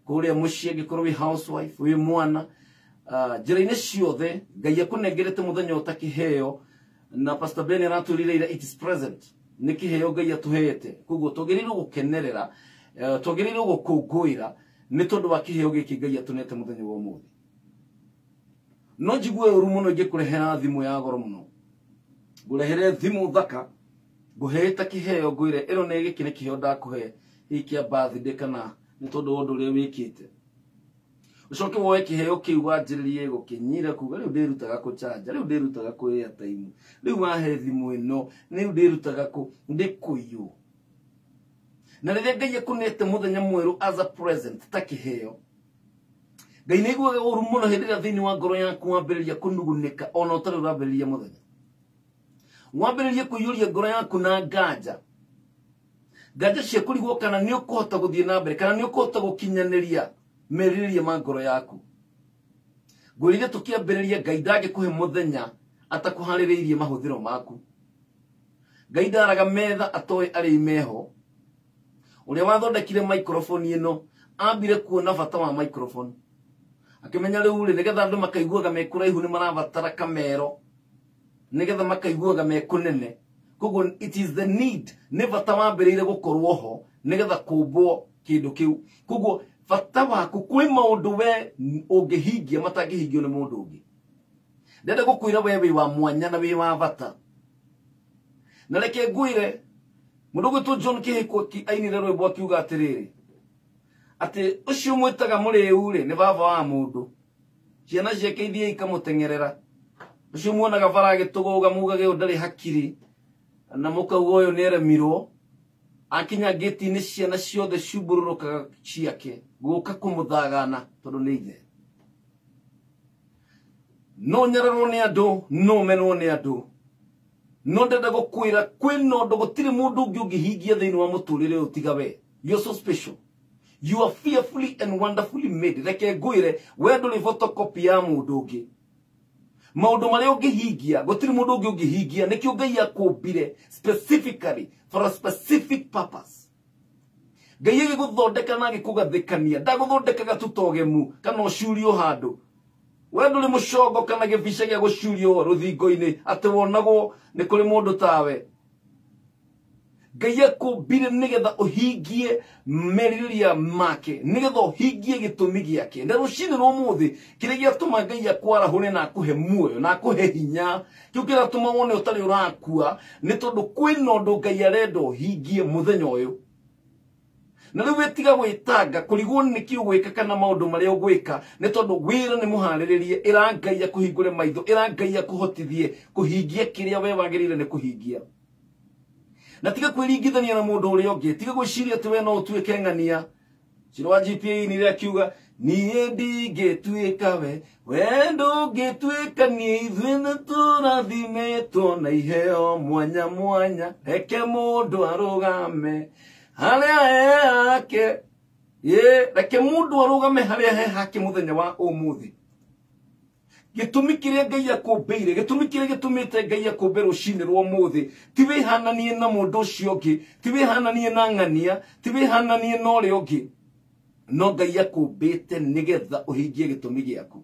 kure mucie gikorwo wi housewife wi mwana njira-ine ciothe Ngai akunengerete muthenya utakiheo na Pastor Ben araturireira it is present nikiheo Ngai atuhete kuguo tugiriirwo gukenerera tugiriirwo gukungũira ni tondu wa kiheo giki Ngai atunete muthenya wa umuthi no njigue uru muno ngikurehera thimu ya goro muno ngurehere thimu thaka guheta kiheo gwire ero ne giki ne kiheo ndakuhe ikia birthday kana ni tondu wondu ri wikite ucoke woe kiheo kiu wanjiririe gukinyira kuga riu ndirutaga ku charger riu ndirutaga ku airtime riu wahe thimu ino riu ndirutaga ku ndikuyu na riria Ngai akunete muthenya mweru as a present ta kiheo Ngai niguaga uru muno hindi ria thiini wa ngoro yaku wambiriria kunugunika ona utari urambiriria muthenya wambiririe kuyuria ngoro yaku na nganja cia kurigwo kana ni ukuhota guthie na mbere kana ni ukuhota gukinyaniria meririria ma ngoro yaku ngwirire tukiambiriria Ngai ndangikuhe muthenya atakuhaririirie mahuthiro maku Ngai ndaraga metha atoe ari meho uria wathondekire microphone ino ambire kuona bata wa microphone akimenya riu ri nigetha andu makaiguaga mekuraihu ni marabatara kamero nigetha makaiguaga mekunene koguo it is the need ne bata wambiriire gukorwo ho nigetha kumbwo kindu kiu koguo bata waku kwi maundu we ungihingia matangihingio ni mundu ungi ndenda gukwira we wi wa mwanya na wi wa bata na reke ngwire mundu gwitwo John Kihiko ainire rwimbo akiuga atiriri ati ucio mwitaga muriu ri ni baba wa mundu ciana ciake ithie ikamutengerera ucio muonaga bara gituguga mugage ndari hakiri na mukauga uyu ni eremirwo akinya geti ni ciana ciothe ciumbururukaga ciake guka kumuthagana tondu ni ithe no nyararwo ni andu no menwo ni andu no ndenda gukwira kwino ndo gutiri mundu ungi ungihingia thiini wa muturire utiga we you so special you are fearfully and wonderfully made reke ngwire we nduri photocopy ya mundu ungi maundu maria ungihingia gutiri mundu ungi ungihingia nikio Ngai akumbire specifically for a specific purpose Ngai agiguthondeka na agikugathikania ndaguthondekaga tutogemu kana ucurio handu we nduri mucongo kana gibica gia gucurio ruthingo-ini ati wonagwo ni kuri mundu tawe Ngai akumbire nigetha uhingie meririria make nigetha uhingie gitumi giake na rucini no muthi kire giatuma Ngai akwarahune na akuhe muoyo na akuhe hinya kiu kiratuma wone utari urakua ni tondu kwino ndu Ngai arenda uhingie muthenya uyu na riu wetiga gwitanga kurigwo ni kiu gwika kana maundu maria ugwika ni tondu wira ni muhariririe ira Ngai akuhingure maitho ira Ngai akuhotithie kuhingia kiria we wagirire ni kuhingia na tiga kwiringithania na mundu uria ungi tiga gwiciria ati we no utuike ng'ania ciro wa GPA ni ria kiuga nie ndingituika we ndungituika nie ithuĩ nĩ tũrathimetwo na iheo mwanya mwanya reke mundu arugame haria he hake reke mundu arugame haria he hake muthenya wa umuthi gitumi kiria Ngai akumbeire gitumi kiria gitumite Ngai akumbe rucini rwa muthi ti wihananie na mundu ucio ungi ti wihananie na ng'ania ti wihananie na uria ungi no Ngai akumbite nigetha uhingie gitumi giaku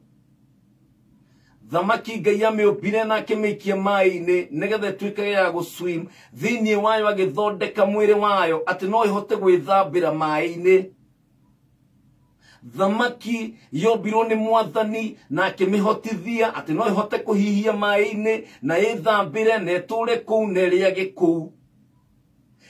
thamaki Ngai amiumbire na akimiikia mai-ini nigetha ituikage ya guswim thiini wayo agithondeka mwiri wayo ati no ihote gwithambira mai-ini thamaki yombirwo ni Mwathani na akimihotithia ati no ihote kuhihia mai-ini na ithambire na iture kuu na iriage kuu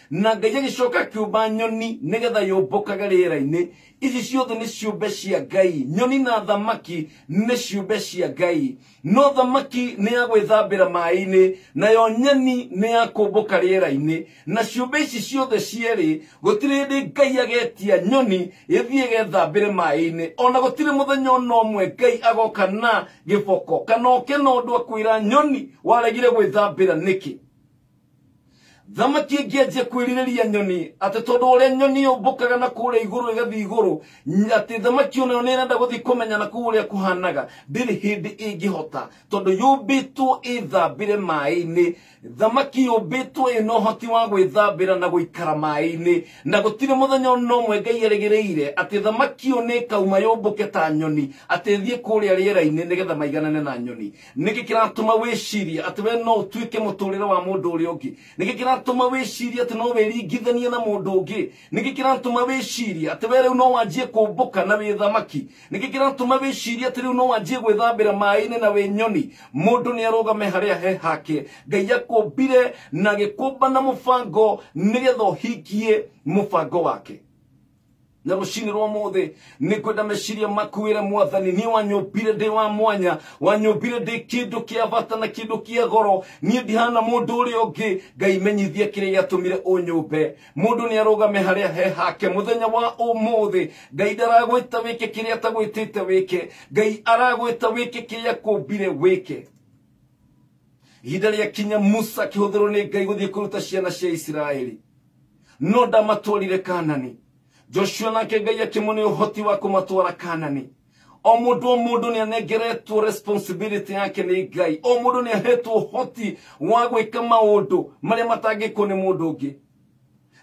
na Ngai agicoka kiumba nyoni nigetha yumbukaga riera-ini ici ciothe ni ciumbe cia Ngai nyoni na thamaki ni ciumbe cia Ngai no thamaki ni ya gwithambira mai-ini nayo nyoni ni ya kumbuka riera-ini na ciumbe ici ciothe cieri gutiri ndi Ngai agetia nyoni ithie gethambire mai-ini ona gutiri muthenya ona umwe Ngai agoka na giboko kana okena undu akwira nyoni waregire gwithambira niki thamaki ngianjia kwiririria nyoni ati tondu uria nyoni yumbukaga na kuria iguru igathi iguru ati thamaki onayo ni irenda guthi kumenya na kuria kuhanaga ndiri hindi ingihota tondu yumbitwo ithambire mai-ini thamaki yumbitwo ino hoti wa gwithambira na guikara mai-ini na gutire muthenya ona umwe Ngai aregereire ati thamaki one kauma yumbuke ta nyoni ati thie kuria riera-ini nigetha maiganane na nyoni niki kiratuma wiciria ati we no utuike muturire wa mundu uria ungi niki kiratuma wiciria ati no wiringithanie na mundu ungi niki kiratuma wiciria ati we riu no wanjie kumbuka na wi thamaki niki kiratuma wiciria ati riu no wanjie gwithambira mai-ini na wi nyoni mundu ni arugame haria he hake Ngai akumbire na gikumba na mubango nigetha uhingie mubango wake na rushini rwa mothe nikwenda meciria makuire mwathani ni wanyumbire ndi wa mwanya wanyumbire ndi kindu kia bata na kindu kia goro ni ndihana mundu uri ungi Ngai menyithie kiria yatumire unyumbe mundu ni arugame haria he hake muthenya wa umothe Ngai daragwita wike kiria tagwitite wike Ngai aragwita wike kiria kumbire wike ihinda ria kinya Musa kihuthirwo ni Ngai guthie kuruta ciana cia Israeli no ndamatwarire Kanani Joshua nake Ngai akimune uhoti wa kumatwara Kanani o mundu ni anegeretwo responsibility yake ni Ngai o mundu ni ahetwo uhoti wa gwika maundu maria matangikwo ni mundu ungi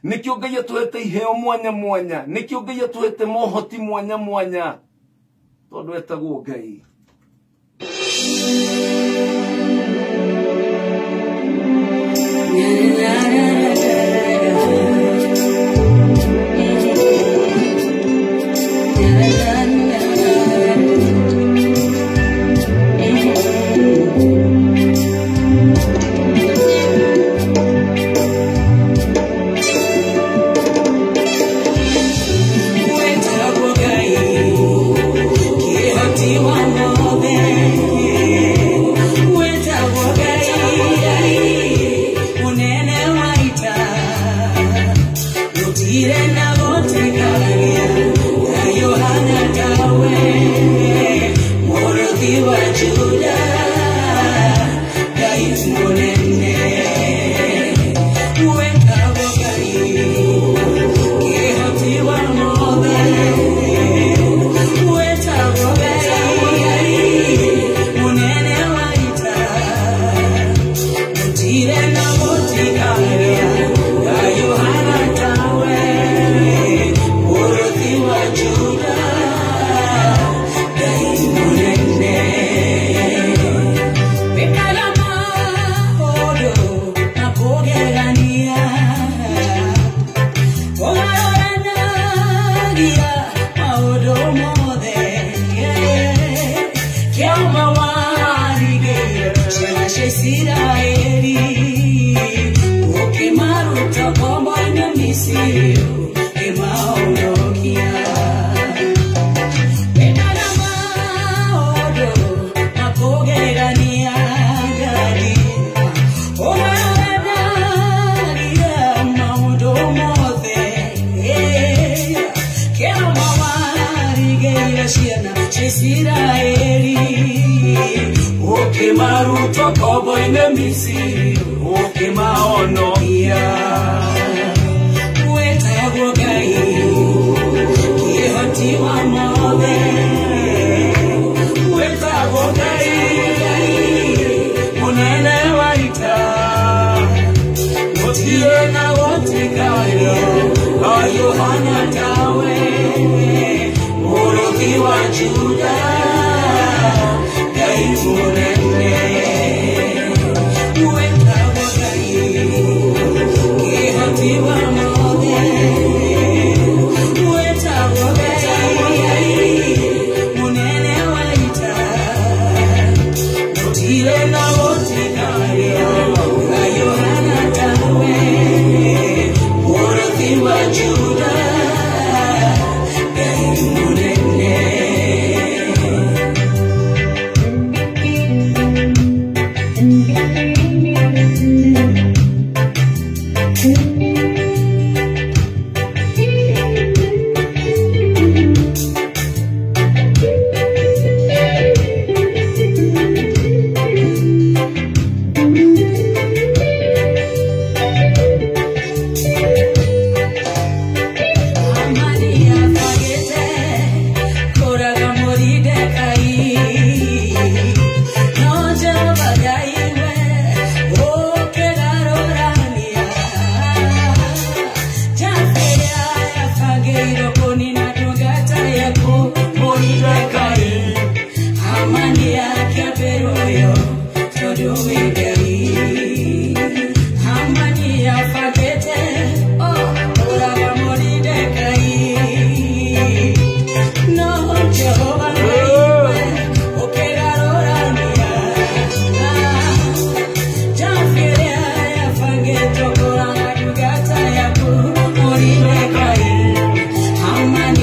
nikio Ngai atuhete iheo mwanya mwanya nikio Ngai atuhete mohoti mwanya mwanya tondu etagwo Ngai Amani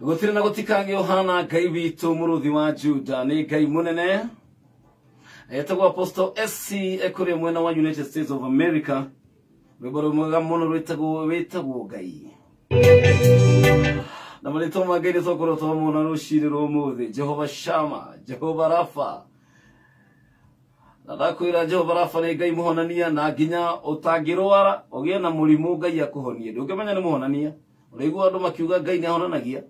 Gotire na gotikage Yohana Ngai witu muruthi wa Juda ni Ngai munene etagwo Apostle SC ekore mwena wa United States of America weboro mwega muno wetagwo Ngai na malito magere sokoro to muno rushiri romuthi Jehova Shama Jehova Rafa Nadakwira Jehova Rafa ni Ngai muhonania na ginya utangirwara ogie na murimu Ngai akuhonie ndungemenya ni muhonania urigwa andu makiuga Ngai ni ahonanagia.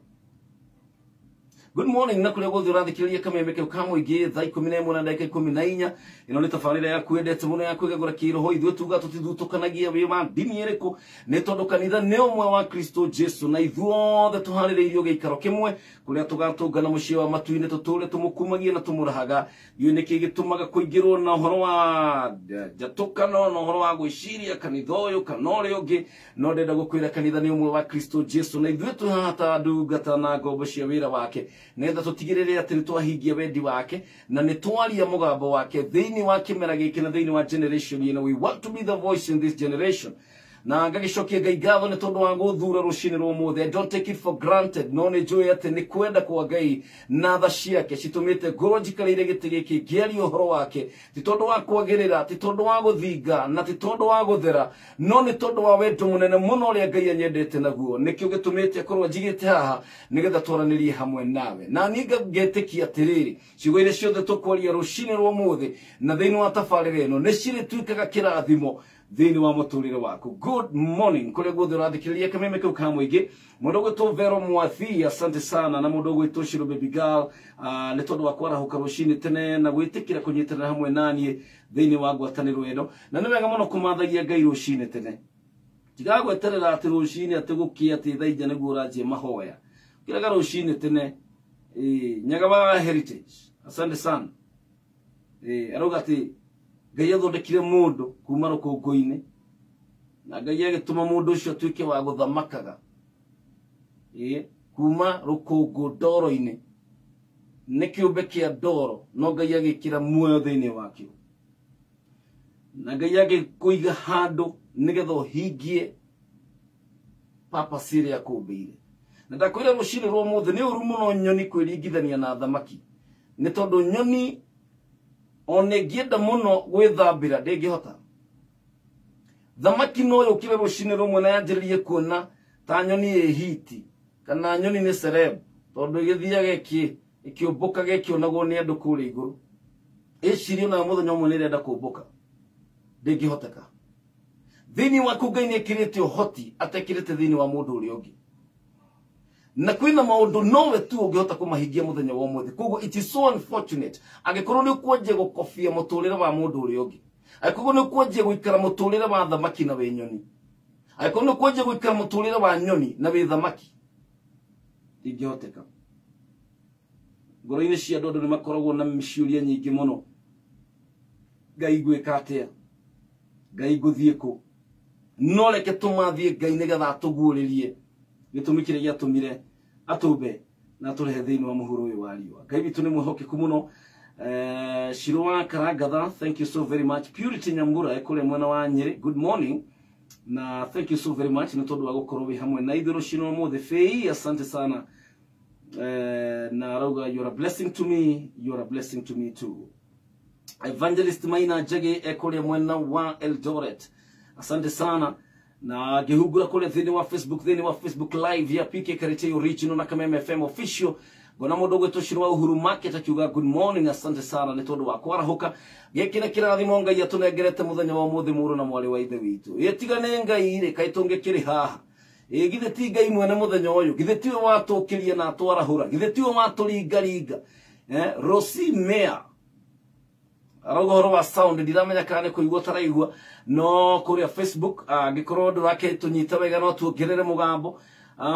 Good morning nakule gothe urathikiriria kameme ke kamwingi thaa 11 na dakika 14 ino ni tafarira ya kwendete muno ya kwigagura kiroho ithu tuga tutithutukanagia wi ma dini iriku ni tondu kanitha ni umwe wa Kristo Jesu na ithuothe tuhaririirio giikaro kimwe kuria tugatungana mucii wa matuine tuture tumukumagia na tumurahaga yu niki gitumaga kuingirwo na uhoro wa jatukano na uhoro wa gwiciria kanitha uyu kana uri ungi no ndenda gukwira kanitha ni umwe wa Kristo Jesu na ithu tuhata ndungata na ngombo cia wira wake netha tutigirire ati twahingia wendi wake na ni twaria mugambo wake thiini wa kimera giki na thiini wa generation ino. We want to be the voice in this generation na ngagicokia Ngai ngatho ni tondu wa guthura rucini rumuthe. I don't take it for granted no ni njui ati ni kwenda kwa Ngai na tha ciake citumite ngoro njikarire giti giki ngiaria uhoro wake ti tondu wa kwagirira ti tondu wa guthinga na ti tondu wa guthera no ni tondu wa wendo munene muno uria Ngai anyendete naguo nikio gitumite korwo njigite haha nigetha twaranirie hamwe nawe na ninga ngetikia atiriri ciugo iria ciothe tukwaria rucini rumuthe na thiini wa tafarira ino ni ciri tuikaga kirathimo thiini wa muturire waku. Good morning kule gothe urathikiriria kameme kau kamwingi mundu gwitwo Vero Mwathi asante sana na mundu gwitwo Shiro Baby Girl ni tondu wa kwarahuka rucini tene na gwitikira kunyitirana hamwe nanie thiini wa ngwataniro ino na ni wega muno kumathagia Ngai rucini tene tiga gweterera ati rucini ati gukia ati thaija niguo uranjie mahoya kiraga rucini tene nyaga wa Heritage asante sana aroga ati Ngai athondekire mundu kuma rukungu-ini na Ngai agituma mundu ucio tuike wa guthamakaga kuma rukungu ndoro-ini ni kiumbe kia ndoro no Ngai agikira muoyo thiini wakio na Ngai agikuiga handu nigetha uhingie papa siria akumbire na ndakwira rucini rwo muthe ni uru muno nyoni kwiringithania na thamaki ni tondu nyoni onengienda muno gwithambira ndingihota thamaki no yukire rucini rumwe na yanjiririe kuona ta nyoni hiti kana nyoni ni celeb tondu igithiage ikiumbuka gekionagwo ni andu kuri iguru icirio na muthenya umwe ni renda kumbuka ndingihoteka thini wa kungai ni kirite hoti atekirite thini wa mundu uri ungi na kwina maundu nowe tu ungihota kumahingia muthenya wa umuthi koguo it is so unfortunate agikorwo ni kuonje gukofia muturire wa mundu uri ungi agikorwo ni kuonje guikara muturire wa thamaki na we nyoni agikorwo ni kuonje guikara muturire wa nyoni na we thamaki ndingihoteka ngoro-ini cia andu ni makoragwo na ciuria nyingi muno ngai gwika atia ngai guthie ku no reke tumathie ngai nigetha atuguuririe gitumikire giatumire atumbe na turehe thini wa muhuro uyu wa riwa ngai bitu ni mwihokeku muno Shirwa Karangatha, thank you so very much. Purity Nyambura ekore mwana wa Nyeri, good morning na thank you so very much ni tondu wa gukorwo wi hamwe na ithuĩ rũcinĩ ũmũthĩ Fei, asante sana. Na rauga, you're a blessing to me, you're a blessing to me too. Evangelist Maina Jage ekore mwana wa Eldoret, asante sana. Na gihugura kule thini wa Facebook live ya PK Karete original na Kameme FM official. Gona mudogo toshirwa Uhuru Market akiuga good morning, asante sana ni tondu wa kwarahuka gekira kirathimo ngai atunegerete muthenya wa muthi muru na mwali wa ithe witu yetigane ngai ire kaitonge kiri haha githe ti ngai mwene muthenya uyu githe ti watukiria na twarahura githe ti waturingaringa Rosi Mea arogoro wa sound ndiramenya kana kuigwa taraigwa no kuria Facebook gikorwo ndurake tunyita wega no tuongerere mugambo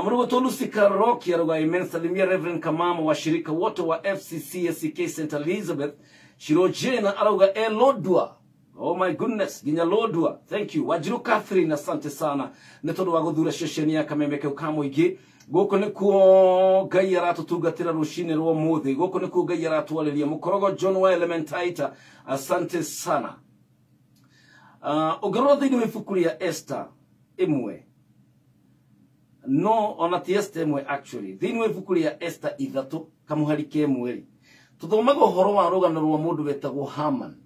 Murugo tolu sikaroki aruga amen salimia Reverend Kamamo wa shirika wote wa FCCSK St. Elizabeth Shirojena aruga Elodwa, oh my goodness ginya Lodwa, thank you Wajiru Catherine asante sana netondo wa guthura shesheni ya Kamemeke ukamuigi goko nikuo gai aratu tugatira rushine rwo muthi goko nikuo gai aratu walelia mukorogo John wa Elementaita asante sana ugarodhi ni mifukuri ya Esther imwe no ona ti Esther mwe actually thini we vukuri ya Esther ithatu kamuharike mweri tuthomaga horo wa rugano rwa mundu wetagwo Haman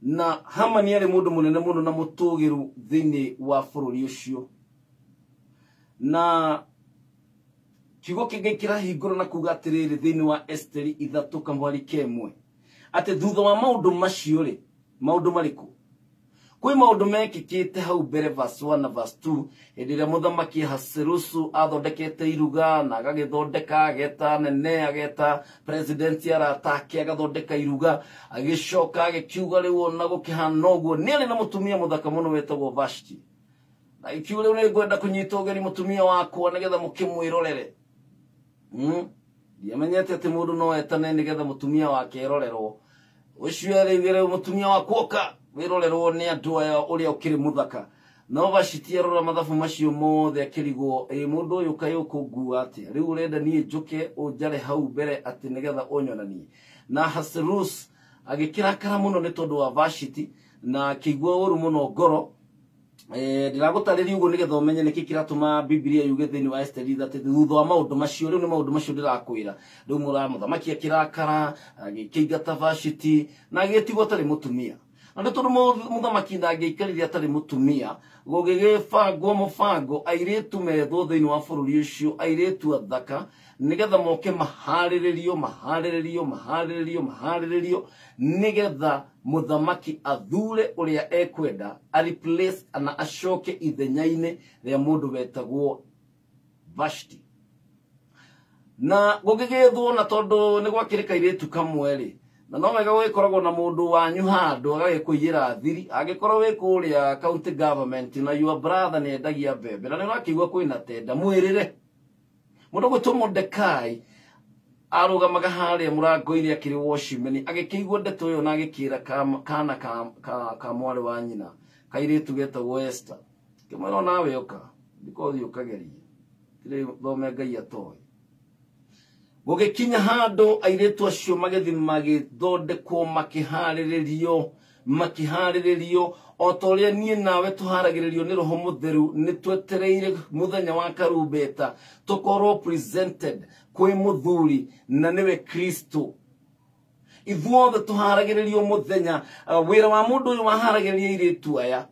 na Haman yari mundu munene muno na mutugiru thini wa bururi ucio na kigo kigekira hinguro na kuga atiriri thini wa Esther ithatu kamuharike mwe ate thutha wa maundu macio ri maundu mariku Kwi maundu mekikite hau mbere verse 1 na verse 2 edire muthamaki Hasirusu athondekete iruga na agagithondeka ageta nene ageta president aratake agathondeka iruga agicoka agikiuga riu ona gukihana uguo ni ari na mutumia muthaka muno wetagwo Vashti na ikiuga riu ni ngwenda kunyita ugeni mutumia wakwa nigetha mukimwirorere ndiamenyete ati mundu no etane nigetha mutumia wake erorerwo ucio ari mutumia wakwoka wirorerwo ni andu aya uria ukiri muthaka no Vashti arora mathabu macio mothe akirigwo mundu uyu kayukungua ati riu urenda nie njuke unjare hau mbere ati nigetha unyonanie na Hasirus agikirakara muno ni tondu wa Vashti na kigwa uru muno ngoro ndiragutariri uguo nigetha umenye niki kiratuma Biblia yuge thini wa Esther ithatu thutha wa maundu macio riu ni maundu macio ndirakwira riu muramuthamaki akirakara agikingata Vashti na agitigwo tari mutumia ando tondu muthamaki ndangeikarire atari mutumia gugigibangwo mubango airetu metho thini wa bururi ucio airetu athaka nigetha moke mahariririo nigetha muthamaki athure uria ekwenda replace ana acoke ithenyaine ria mundu wetagwo Vashti na gugigithwo na tondu ni gwakirika airetu kamweri na no wega wikoragwo na mundu wanyu handu agagikuiyira thiri agikorwo wi kuria county government na your brother ni endagia mbembe na ni rakigwa kwina tenda mwirire mundu gutwo Dekai arugamaga haria murango-ini akiri washimeni agikigwa ndeto yo na agikira kana ka mwari wa nyina kairitu getagwo Esther kimano nawe yoka because yukageria tire thome ngai atoy Gogekinya hando airetu acio magethi magithondekwo makihariririo otoria nie nawe tuharagiririo ni roho mutheru ni twetereire muthenya wa karumbeta tukorwo presented kwi muthuri na niwe Kristo ithuothe tuharagiririo muthenya wira wa mundu uyu waharagiriria iritu aya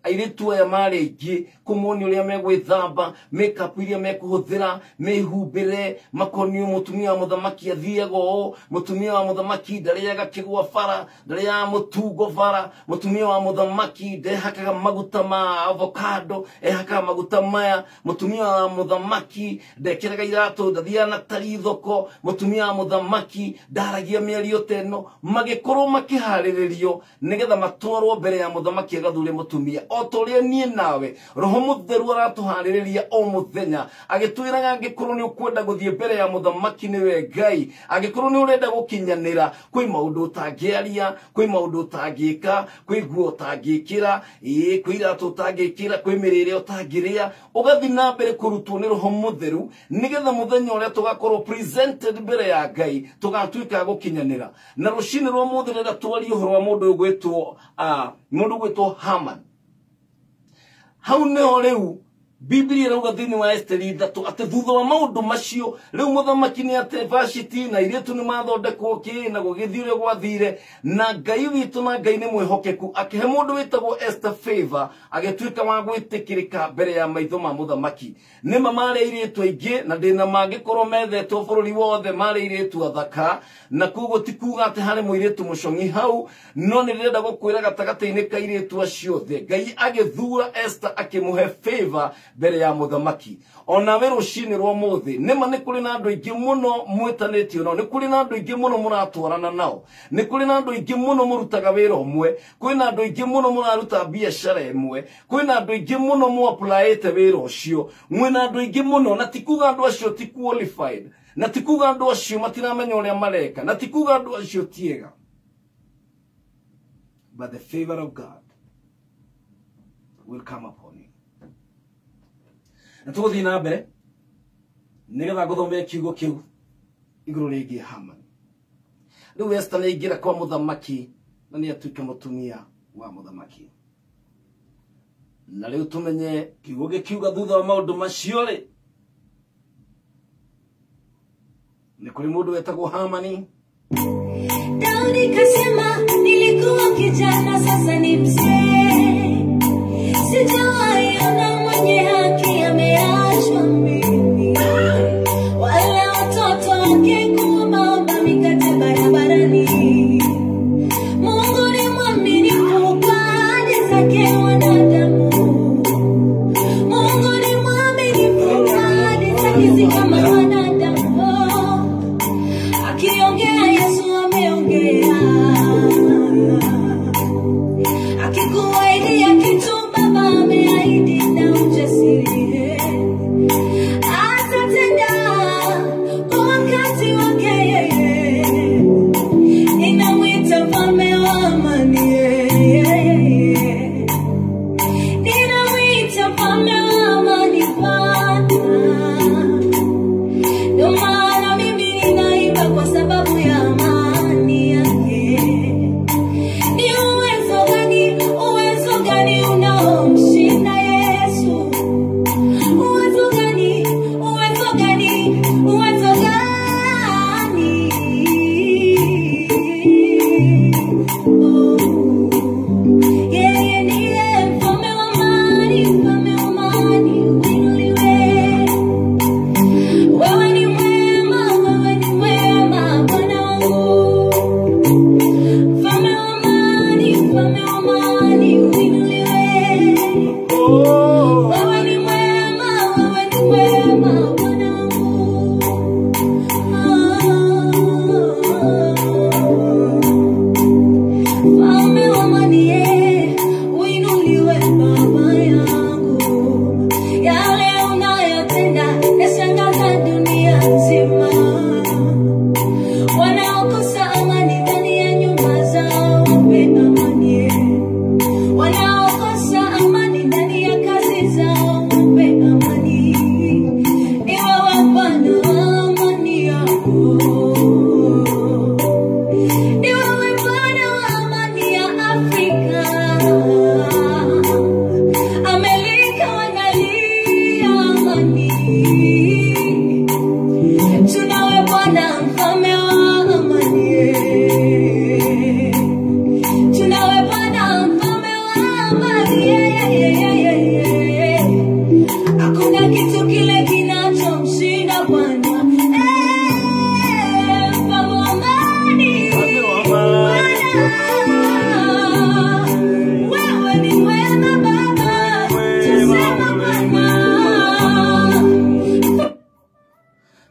airetu aya mari ingi kumoni uria megwithamba makeup iria mekuhuthira mehumbire makonio mutumia wa muthamaki athiego mutumia wa muthamaki ndariaga kigwa fara ndaria mutungo fara mutumia wa muthamaki ndehakaga maguta ma avocado ehakaga maguta maya mutumia wa muthamaki ndekiraga irato ndathia na tarithoko mutumia wa muthamaki ndaragia mĩario teno magikorwo makihariririo nigetha matwarwo mbere ya muthamaki agathure mutumia otoria nie nawe roho mutheru aratuhaririria o muthenya agitwiraga ngikorwo ni ukwenda guthie mbere ya muthamaki niwe Ngai agikorwo ni urenda gukinyanira kwi maundu utangiaria kwi maundu utangika kwi guo utangikira kwi iratu utangikira kwi mirire utangiria ugathi na mbere kurutwo ni roho mutheru nigetha muthenya uria tugakorwo presented mbere ya Ngai tugatuika gukinyanira na rucini rwa muthenya twari uhoro wa mundu gwitwo Haman hau neho riu Biblia irauga thini wa Esteri 3 ati thutha wa maundu macio riu muthamaki ni ate vashiti na iretu ni mathondekwo na gugithire gwathire na Ngai witu na Ngai ni mwihokeku akihe mundu witagwo Esther Favor agituika wa gwitikirika mbere ya maitho ma muthamaki ni mamare iretu aingi na ndina mangikorwo methetwo bururi wothe mare iretu athaka na kugo tikuga ati hari muiretu mucongi hau no ni rirenda gukwira gatagataini ka iretu acio the Ngai agithura Esther akimuhe favor mbere ya muthamaki ona we rucini rwa muthi nima ni kuri na andu ingi muno mwitanitio no ni kuri na andu ingi muno muratwarana nao ni kuri na andu ingi muno murutaga wira umwe kuri na andu ingi muno muraruta biashara imwe kuri na andu ingi muno mu applyete wira ucio mwe na andu ingi muno na tikuga andu acio ti qualified na tikuga andu acio matiramenya uria mareka na tikuga andu acio tiega but the favor of God will come upon you. Natuthi na mbere nigetha guthomera kiugo kiu iguru rigi Haman riu Esther ni ingira kwa muthamaki na ni atuika mutumia wa muthamaki na riu tumenye kiugo gikiuga thutha wa maundu macio ri ni kuri mundu wetagwo Hamani. Daudi kasema nilikuwa kijana sasa ni mzee sijawahi ona mwenye haki ameachwa mimi wala watoto wake kuomba mikate barabarani. Mungu ni mwaminifu kwa ahadi zake wanadamu. Mungu ni mwaminifu kwa ahadi zake si kama wanadamu. Akiongea Yesu ameongea, akikuahidi kitu Baba ameahidi na ujasiri atatenda kwa wakati wake yeye. Ninamwita mfalme wa amani ninamwita mfalme wa amani Bwana.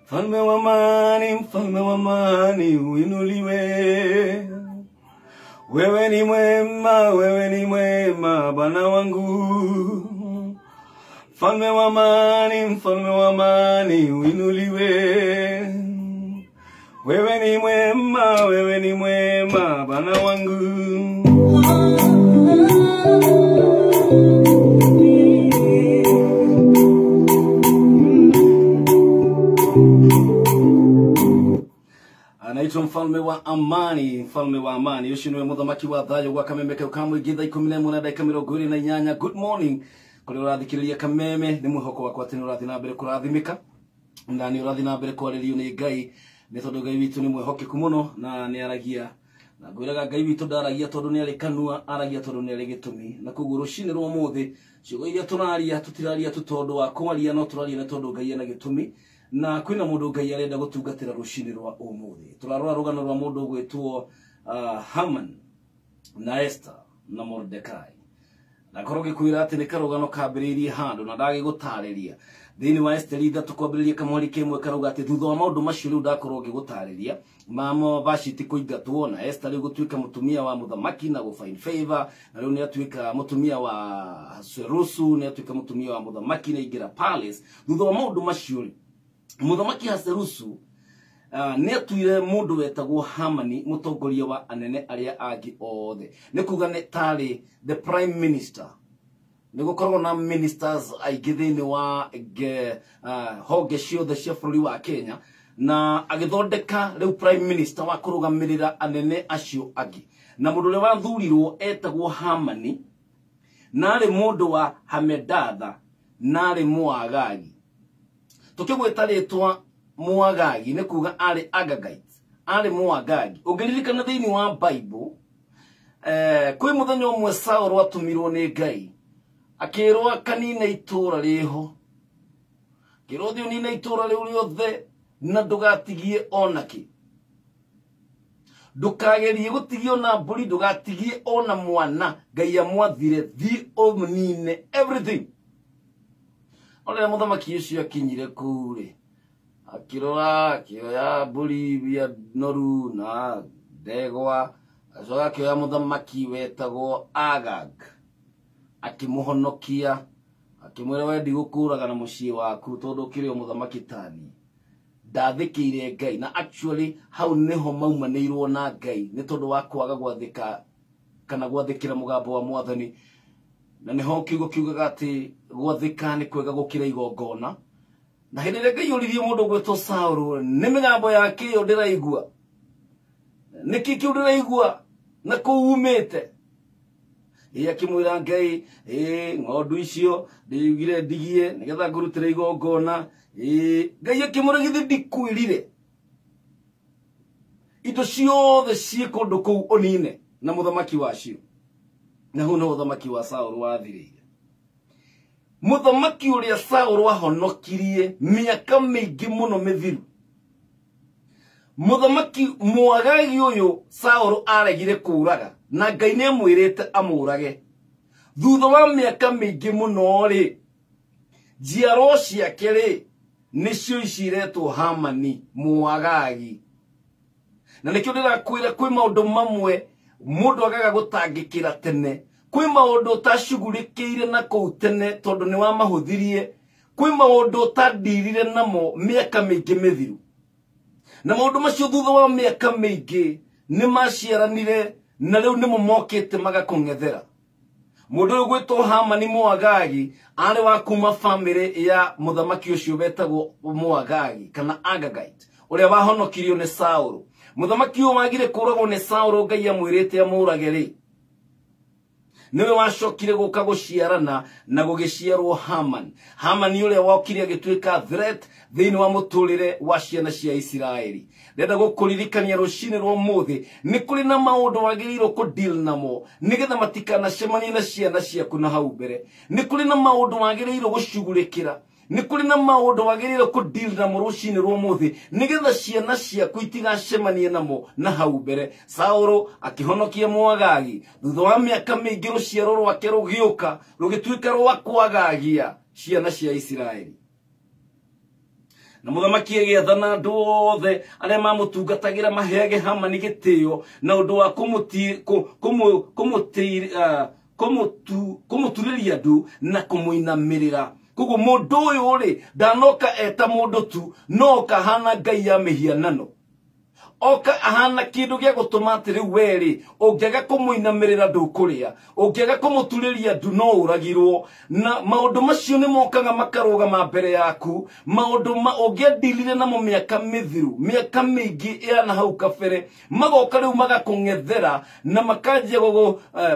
Mfalme wa amani uinuliwe. Wewe ni mwema Bwana wangu. Mfalme wa amani uinuliwe. Wewe ni mwema Bwana wangu. Anaitwa mfalme wa amani. Ucio niwe muthamaki wa thayo gwa Kameme kau kamwe githa 11 na dakika 28. Good morning. Kuri urathikiriria Kameme ni mwihoko wakwa ati ni urathi na mbere kurathimika na ni urathi na mbere kwaririo ni Ngai ni tondu Ngai witu ni mwihokeku muno na ni aragia na ngwiraga Ngai witu ndaragia tondu ni ari kanua aragia tondu ni ari gitumi na kuguo rucini rwa muthi ciugo iria turaria tutiraria tondu wa kwaria no turaria na tondu Ngai ena gitumi na kwina mundu Ngai arenda gutungatira rucini rwa umuthi. Turarora rugano rwa mundu gwitwo Haman na Esther na Mordecai. Na koroge kwira ati ni karugano kambiririe handu na ndagi gutariria thini wa Esther 3 kwambiririe kamwari kemwe karuga ati thutha wa maundu macio riu ndakoroge gutariria mamo bashiti kuingatwo na Esther riu gutuika mutumia wa muthamaki na go find favor na riu ni atuika mutumia wa Serusu ni atuika mutumia wa muthamaki na igira palace. Thutha wa maundu macio muthamaki Serusu ni atuire mundu wetagwo Hamani mutongoria wa anene aria angi othe ni kuga ni tari the prime minister ni gukorwo na ministers aingi thini wa honge ciothe cia bururi wa Kenya na agithondeka riu prime minister wa kurugamirira anene acio angi na mundu ule wathurirwo etagwo Hamani na ari mundu wa Hamedatha na ari Muagagi. Tukigweta ritwa Muagagi ni kuga ari Agagite ari Muagagi. Ugiririkana thini wa Bible kwi muthenya umwe Saul atumirwo ni Ngai akirwa kanina itura riho kirothi unina itura riu riothe na ndugatigie onaki ndukagerie gutigie ona mburi ndugatigie ona mwana Ngai amwathire thi omnine everything. Ole muthamaki ucio akinyire kure akirora kioya mburi bia noru na ndegwa acoka kioya muthamaki wetagwo Agag akimuhonokia akimwira wendi gukuraga na mucii waku tondu kirio muthamaki tani ndathikire Ngai na actually hau niho maumanirwo na Ngai ni tondu wa kwaga gwathika kana gwathikira mugambo wa Mwathani na niho kiugaga ati gwathika ni kwega gukira igongona na hindi ria Ngai uririe mundu gwetwo Saul ni migambo yake yo ndiraigua niki kiu ndiraigua na kuumite akimwira Ngai ng'ondu icio ndigire ndigie nigetha ngurutire igongona Ngai akimwira githi ndikwirire indo ciothe cie kundu kuu onine na muthamaki wacio na hu no muthamaki wa Saul wathirire muthamaki uria Saul wahonokirie miaka mingi muno mithiru. Muthamaki Muagagi uyu Saul aregire kuraga na Ngai ni amwirite amurage thutha wa miaka mingi muno ri njiaro ciake ri nicio iciretwo Hamani Muagagi na nikio ndirakwira kwi maundu mamwe mundu agaga gutangikira tene kwi maundu utacugurikiire na kou tene tondu ni wa mahuthirie kwi maundu utandirire namo miaka mingi mithiru na maundu macio thutha wa miaka mingi ni maciaranire na riu ni mumokite magakungethera. Mundu uyu gwitwo Hamani Muagagi ari wa kuma family ya muthamaki ucio betagwo Muagagi kana Agagite uria wahonokirio ni Saul. Muthamaki uyu wagire kuragwo ni Saul Ngai amwirite amurage ri niwe wacokire guka guciarana na gugiciarwo Haman uria wokire agituika threat thini wa muturire wa ciana cia Isiraeli. Ndenda gukuririkania rucini rwa muthi ni kuri na maundu wagiriro ku deal namo nigetha matikana cemania na ciana ciaku na hau mbere. Ni kuri na maundu wagiriro gucugurikira ni kuri na maundu wagiriro ku deal namo rucini rwa muthi nigetha ciana ciaku itigacemanie namo na hau mbere. Saul akihonokia Muagagi thutha wa miaka mingi ruciaro rwake rugituika rwa kwagagia ciana cia Isiraeli. na muthamaki agĩathana andũ othe arĩa mamũtungatagira maheage Hamani gĩtĩo na ũndũ wa kũmũturĩria andũ na kũmũinamĩrĩra. Koguo mũndũ ũyũ rĩ ndanoka eta mũndũ tu, no kahana ngai ya mĩhianano, oka ahana kindu gĩa gũtũma atĩrĩ we rĩ ũngĩaga kũmũinamĩrĩra ndũkũrĩa, ũngĩaga kũmũturĩria ndu no ũragirwo. Na maũndũ macio nĩ mokaga makarũgama mbere yaku, maũndũ ũngĩendilire namo mĩaka mĩthiru, mĩaka mĩingĩ ya na hau kabere, magoka rĩu magakũng'ethera na makanjia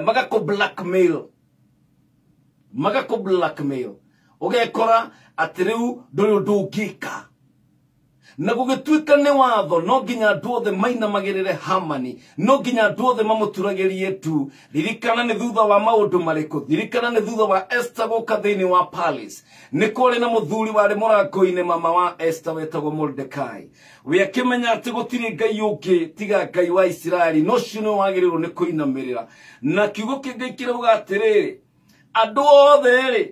magakũ blackmail ũgekora atĩ rĩu ndũrĩ ũndũ ũngĩka. Na gũgĩtuĩka nĩ watho no nginya andũ othe mainamagĩrĩre Hamani, no nginya andũ othe mamũturagĩrie tu. Ririkana nĩ thutha wa maũndũ marĩkũ, ririkana nĩ thutha wa Esther gũka thĩinĩ wa palace, nĩ kũrĩ na mũthuri warĩ mũrango-inĩ mama wa Esther wetagwo Mordekai. We akĩmenya atĩ gũtirĩ ngai ũngĩ tiga ngai wa Isiraeli, no ũcio nĩ wagĩrĩirwo nĩ kũinamĩrĩra. Na kiugo kĩngĩ kĩrauga atĩrĩrĩ, andũ othe rĩ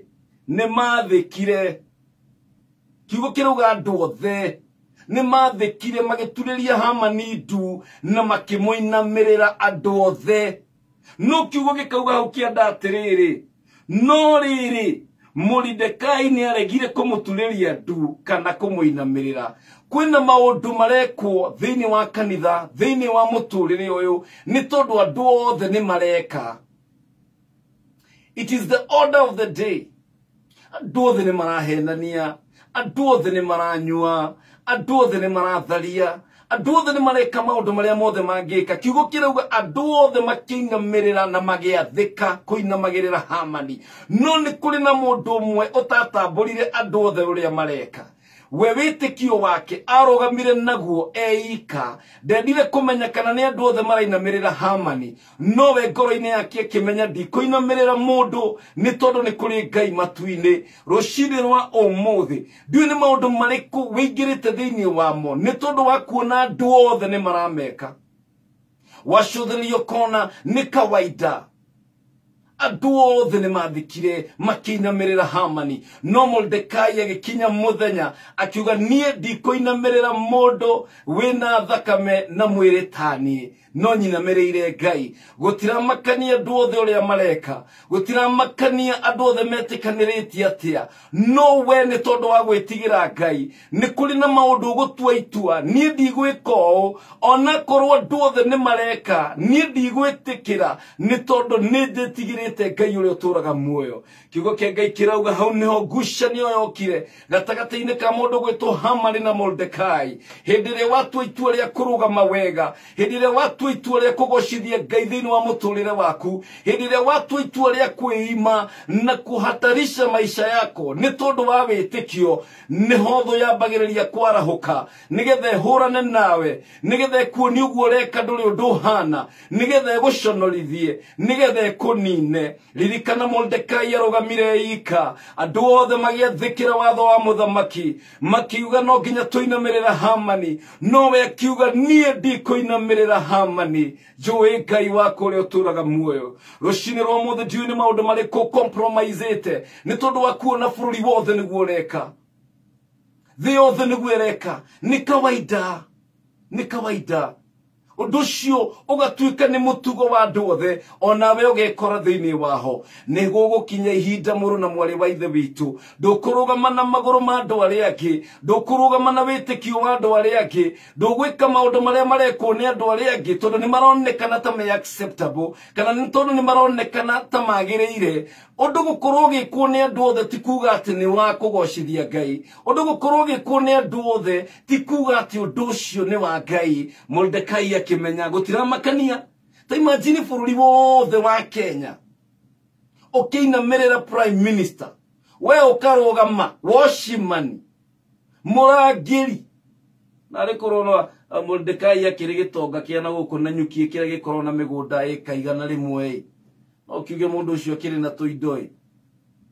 nĩ mathĩkire. Kiugo kĩrauga andũ othe nĩ mathĩkire magĩturĩria Hamani ndu na makĩmũinamĩrĩra andũ othe. No kiugo gĩkauga hau kĩanda atĩrĩrĩ, no rĩrĩ Mordekai nĩ aregire kũmũturĩria ndu kana kũmũinamĩrĩra. Kwĩna maũndũ marekwo thĩinĩ wa kanitha, thĩinĩ wa mũtũrĩre ũyũ, nĩ tondũ andũ othe nĩ mareka. It is the order of the day. Andũ othe nĩ marahenania, andũ othe nĩ maranyua, andũ othe nĩ maratharia, andũ othe nĩ mareka maũndũ marĩa mothe mangĩka. Kiugo kĩrauga andũ othe makĩinamĩrĩra na magĩathĩka kũinamagĩrĩra Hamani. No nĩ kũrĩ na mũndũ ũmwe ũtatambũrire andũ othe ũrĩa mareka. We wĩtĩkio wake arũgamire naguo eika, ndendire kũmenya kana nĩ andũ othe marainamĩrĩra Hamani. No we ngoro-inĩ yake akĩmenya ndikũinamĩrĩra mũndũ nĩ tondũ nĩ kũrĩ Ngai matu-inĩ. Rũcinĩ rwa ũmũthĩ ndiũĩ nĩ maũndũ marĩkũ wĩingĩrĩte thĩinĩ wamo, nĩ tondũ wa kuona andũ othe nĩ marameka. Wacũthĩrĩrio kona nĩ kawaida. Andũ othe nĩ mathikire makĩinamĩrĩra Hamani. No Mordekai agĩkinya mũthenya akiuga niĩ ndikũinamĩrĩra mũndũ wĩna thakame na mwĩrĩ tani, no nyinamĩrĩire Ngai. Gũtiramakania andũ othe ũrĩa mareka, gũtiramakania andũ othe metĩkanĩrĩtie atĩa, no we nĩ tondũ wa gwĩtigĩra Ngai nĩ kũrĩ na maũndũ ũgũtua itua. Niĩ ndigwĩka ũũ, ona korwo andũ othe nĩ mareka, niĩ ndigwĩtĩkĩra nĩ tondũ nĩ njĩtigĩrĩte Ngai ũrĩa ũtũũraga muoyo. Kiugo kĩa Ngai kĩrauga hau nĩho ngucanio yokire gatagatĩ-inĩ ka mũndũ gwĩtwo Hamani na Mordekai. Hĩndĩ ĩrĩa watua itua rĩa kũrũgama wega, hĩndĩ ĩrĩa watua itua rĩa kũgocithia Ngai thĩinĩ wa mũtũrĩre waku, hĩndĩ ĩrĩa watua itua rĩa kwĩima na kuhatarisha maisha yako nĩ tondũ wa wĩtĩkio, nĩho thũ yambagĩrĩria kwarahũka nĩgetha ĩhũrane nawe, nĩgetha ĩkuonie ũguo ũreka ndũrĩ ũndũ ũhana, nĩgetha ĩgũconorithie, nĩgetha ĩkũnine. Ririkana Mordekai arũgamire ika, andũ othe magĩathĩkĩra watho wa mũthamaki, makiuga no nginya tũinamĩrĩra Hamani. No we akiuga niĩ ndikũinamĩrĩra Hamani, njũĩ Ngai wakwa ũrĩa ũtũũraga muoyo. Rũcinĩ rwa ũmũthĩ ndiũĩ nĩ maũndũ marĩkũ compromise-ĩte nĩ tondũ wa kuona bũrũri wothe nĩguo ũreka, thĩ yothe nĩguo ĩreka. Nĩ kawaida, nĩ kawaida. Ũndũ ũcio ũgatuĩka nĩ mũtugo wa andũ othe, onawe ũgekora thĩinĩ waho. Nĩ gũgũkinya ihinda mũrũ na mwarĩ wa ithe witũ, ndũkũrũgama na magũrũ ma andũ arĩa angĩ, ndũkũrũgama na wĩtĩkio wa andũ arĩa angĩ, ndũgwĩka maũndũ marĩa marekwo nĩ andũ arĩa angĩ tondũ nĩ maronekana ta me acceptable, kana nĩ tondũ nĩ maronekana ta magĩrĩire. Ũndũ gũkorwo ũgĩkwo nĩ andũ othe ti kuuga atĩ nĩ wa kũgocithia Ngai. Ũndũ gũkorwo ũgĩkwo nĩ andũ othe ti kuuga atĩ ũndũ ũcio nĩ wa Ngai. Mordekai akĩmenya gũtiramakania. Ta imagine bũrũri wothe wa Kenya ũkĩinamĩrĩra prime minister, we ũkarũgama Washimani mũrangĩri, na arĩ korwo Mordekai akĩrĩ gĩtonga kĩa na gũkũ na nyuki kĩrĩa gĩkorwo na mĩgũnda ĩka igana rĩmwe. No kiuge mũndũ ũcio akĩrĩ na tũindo.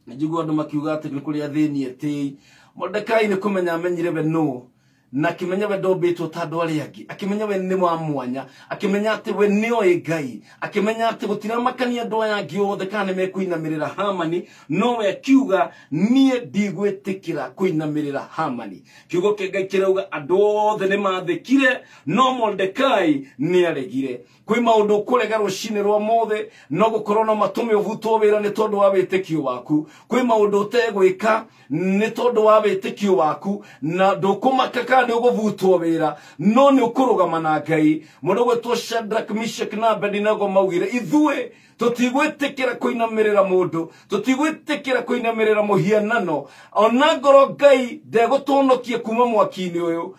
Nĩ njiguaga andũ makiuga atĩ nĩ kũrĩ athĩni etĩ. Mordekai nĩ kũmenya amenyire we no, na akimenya we ndombĩtwo ta andũ arĩa angĩ, akimenya we nĩ wa mwanya, akimenya atĩ we nĩoĩ Ngai, akimenya atĩ gũtiramakania andũ aya angĩ othe kana nĩmekũinamĩrĩra Hamani, no we akiuga niĩ ndigwĩtĩkĩra kũinamĩrĩra Hamani. Kiugo kĩa Ngai kĩrauga andũ othe nĩmathĩkire no Mordekai nĩaregire. Kwĩ maũndũ ũkũrega rũcinĩ rwa mothe no gũkorwo no matũme ũvutwo wĩra nĩ tondũ wa wĩtĩkio waku. Kwĩ maũndũ ũtegwĩka nĩ tondũ wa wĩtĩkio waku na ndũkũmaka kana nĩũgũvutwo wĩra no nĩ ũkũrũgama na Ngai. Mũndũ gwĩtwo Shadrach, Meshach na Abednego maugire ithuĩ tutigwĩtĩkĩra kũinamĩrĩra mũndũ, tutigwĩtĩkĩra kũinamĩrĩra mũhianano, ona ngoro Ngai ndegũtũhonokia kuma mwaki-inĩ ũyũ.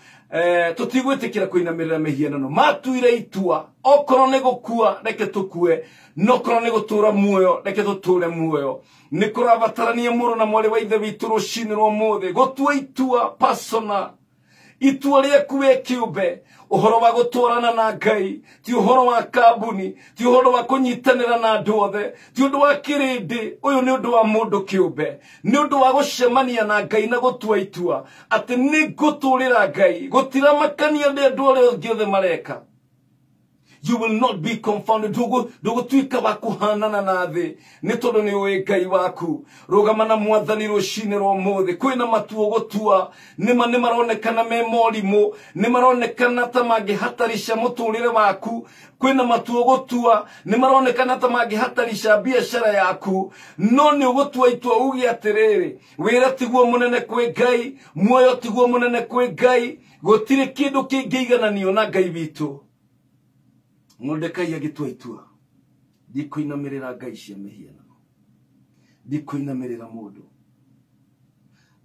Tutigwĩtĩkĩra kũinamĩrĩra mĩhianano. Matuire itua okorwo nĩ gũkua reke tũkue, no korwo nĩ gũtũra muoyo reke tũtũre muoyo. Nĩ kũrabatarania mũrũ na mwarĩ wa ithe witũ rũcinĩ rwa ũmũthĩ gũtua itua personal, itua rĩaku we kĩũmbe. Ũhoro wa gũtwarana na Ngai ti ũhoro wa kambuni, ti ũhoro wa kũnyitanĩra na andũ othe, ti ũndũ wa kĩrĩndĩ. Ũyũ nĩ ũndũ wa mũndũ kĩũmbe, nĩ ũndũ wa gũcemania na Ngai na gũtua itua atĩ nĩ ngũtũrĩra Ngai, gũtiramakania nĩ andũ arĩa angĩ othe mareka. You will not be confounded. Ndũgũtuĩka wa kũhanana na thĩ nĩ tondũ nĩ ũĩ Ngai waku. Rũgama na Mwathani rũcinĩ rwa ũmũthĩ. Kwĩna matua ũgũtua nĩ maronekana me morimũ, nĩ maronekana ta mangĩhatarica mũtũrĩre waku. Kwĩna matua ũgũtua nĩ maronekana ta mangĩhatarica biacara yaku, no nĩ ũgũtua itua uge atĩrĩrĩ, wĩra tiguo mũnene kwĩ Ngai, muoyo tiguo mũnene kwĩ Ngai, gũtirĩ kĩndũ kĩngĩigananio na Ngai witũ. Mordekai agĩtua itua ndikũinamĩrĩra ngai cia mĩhianano, ndikũinamĩrĩra mũndũ.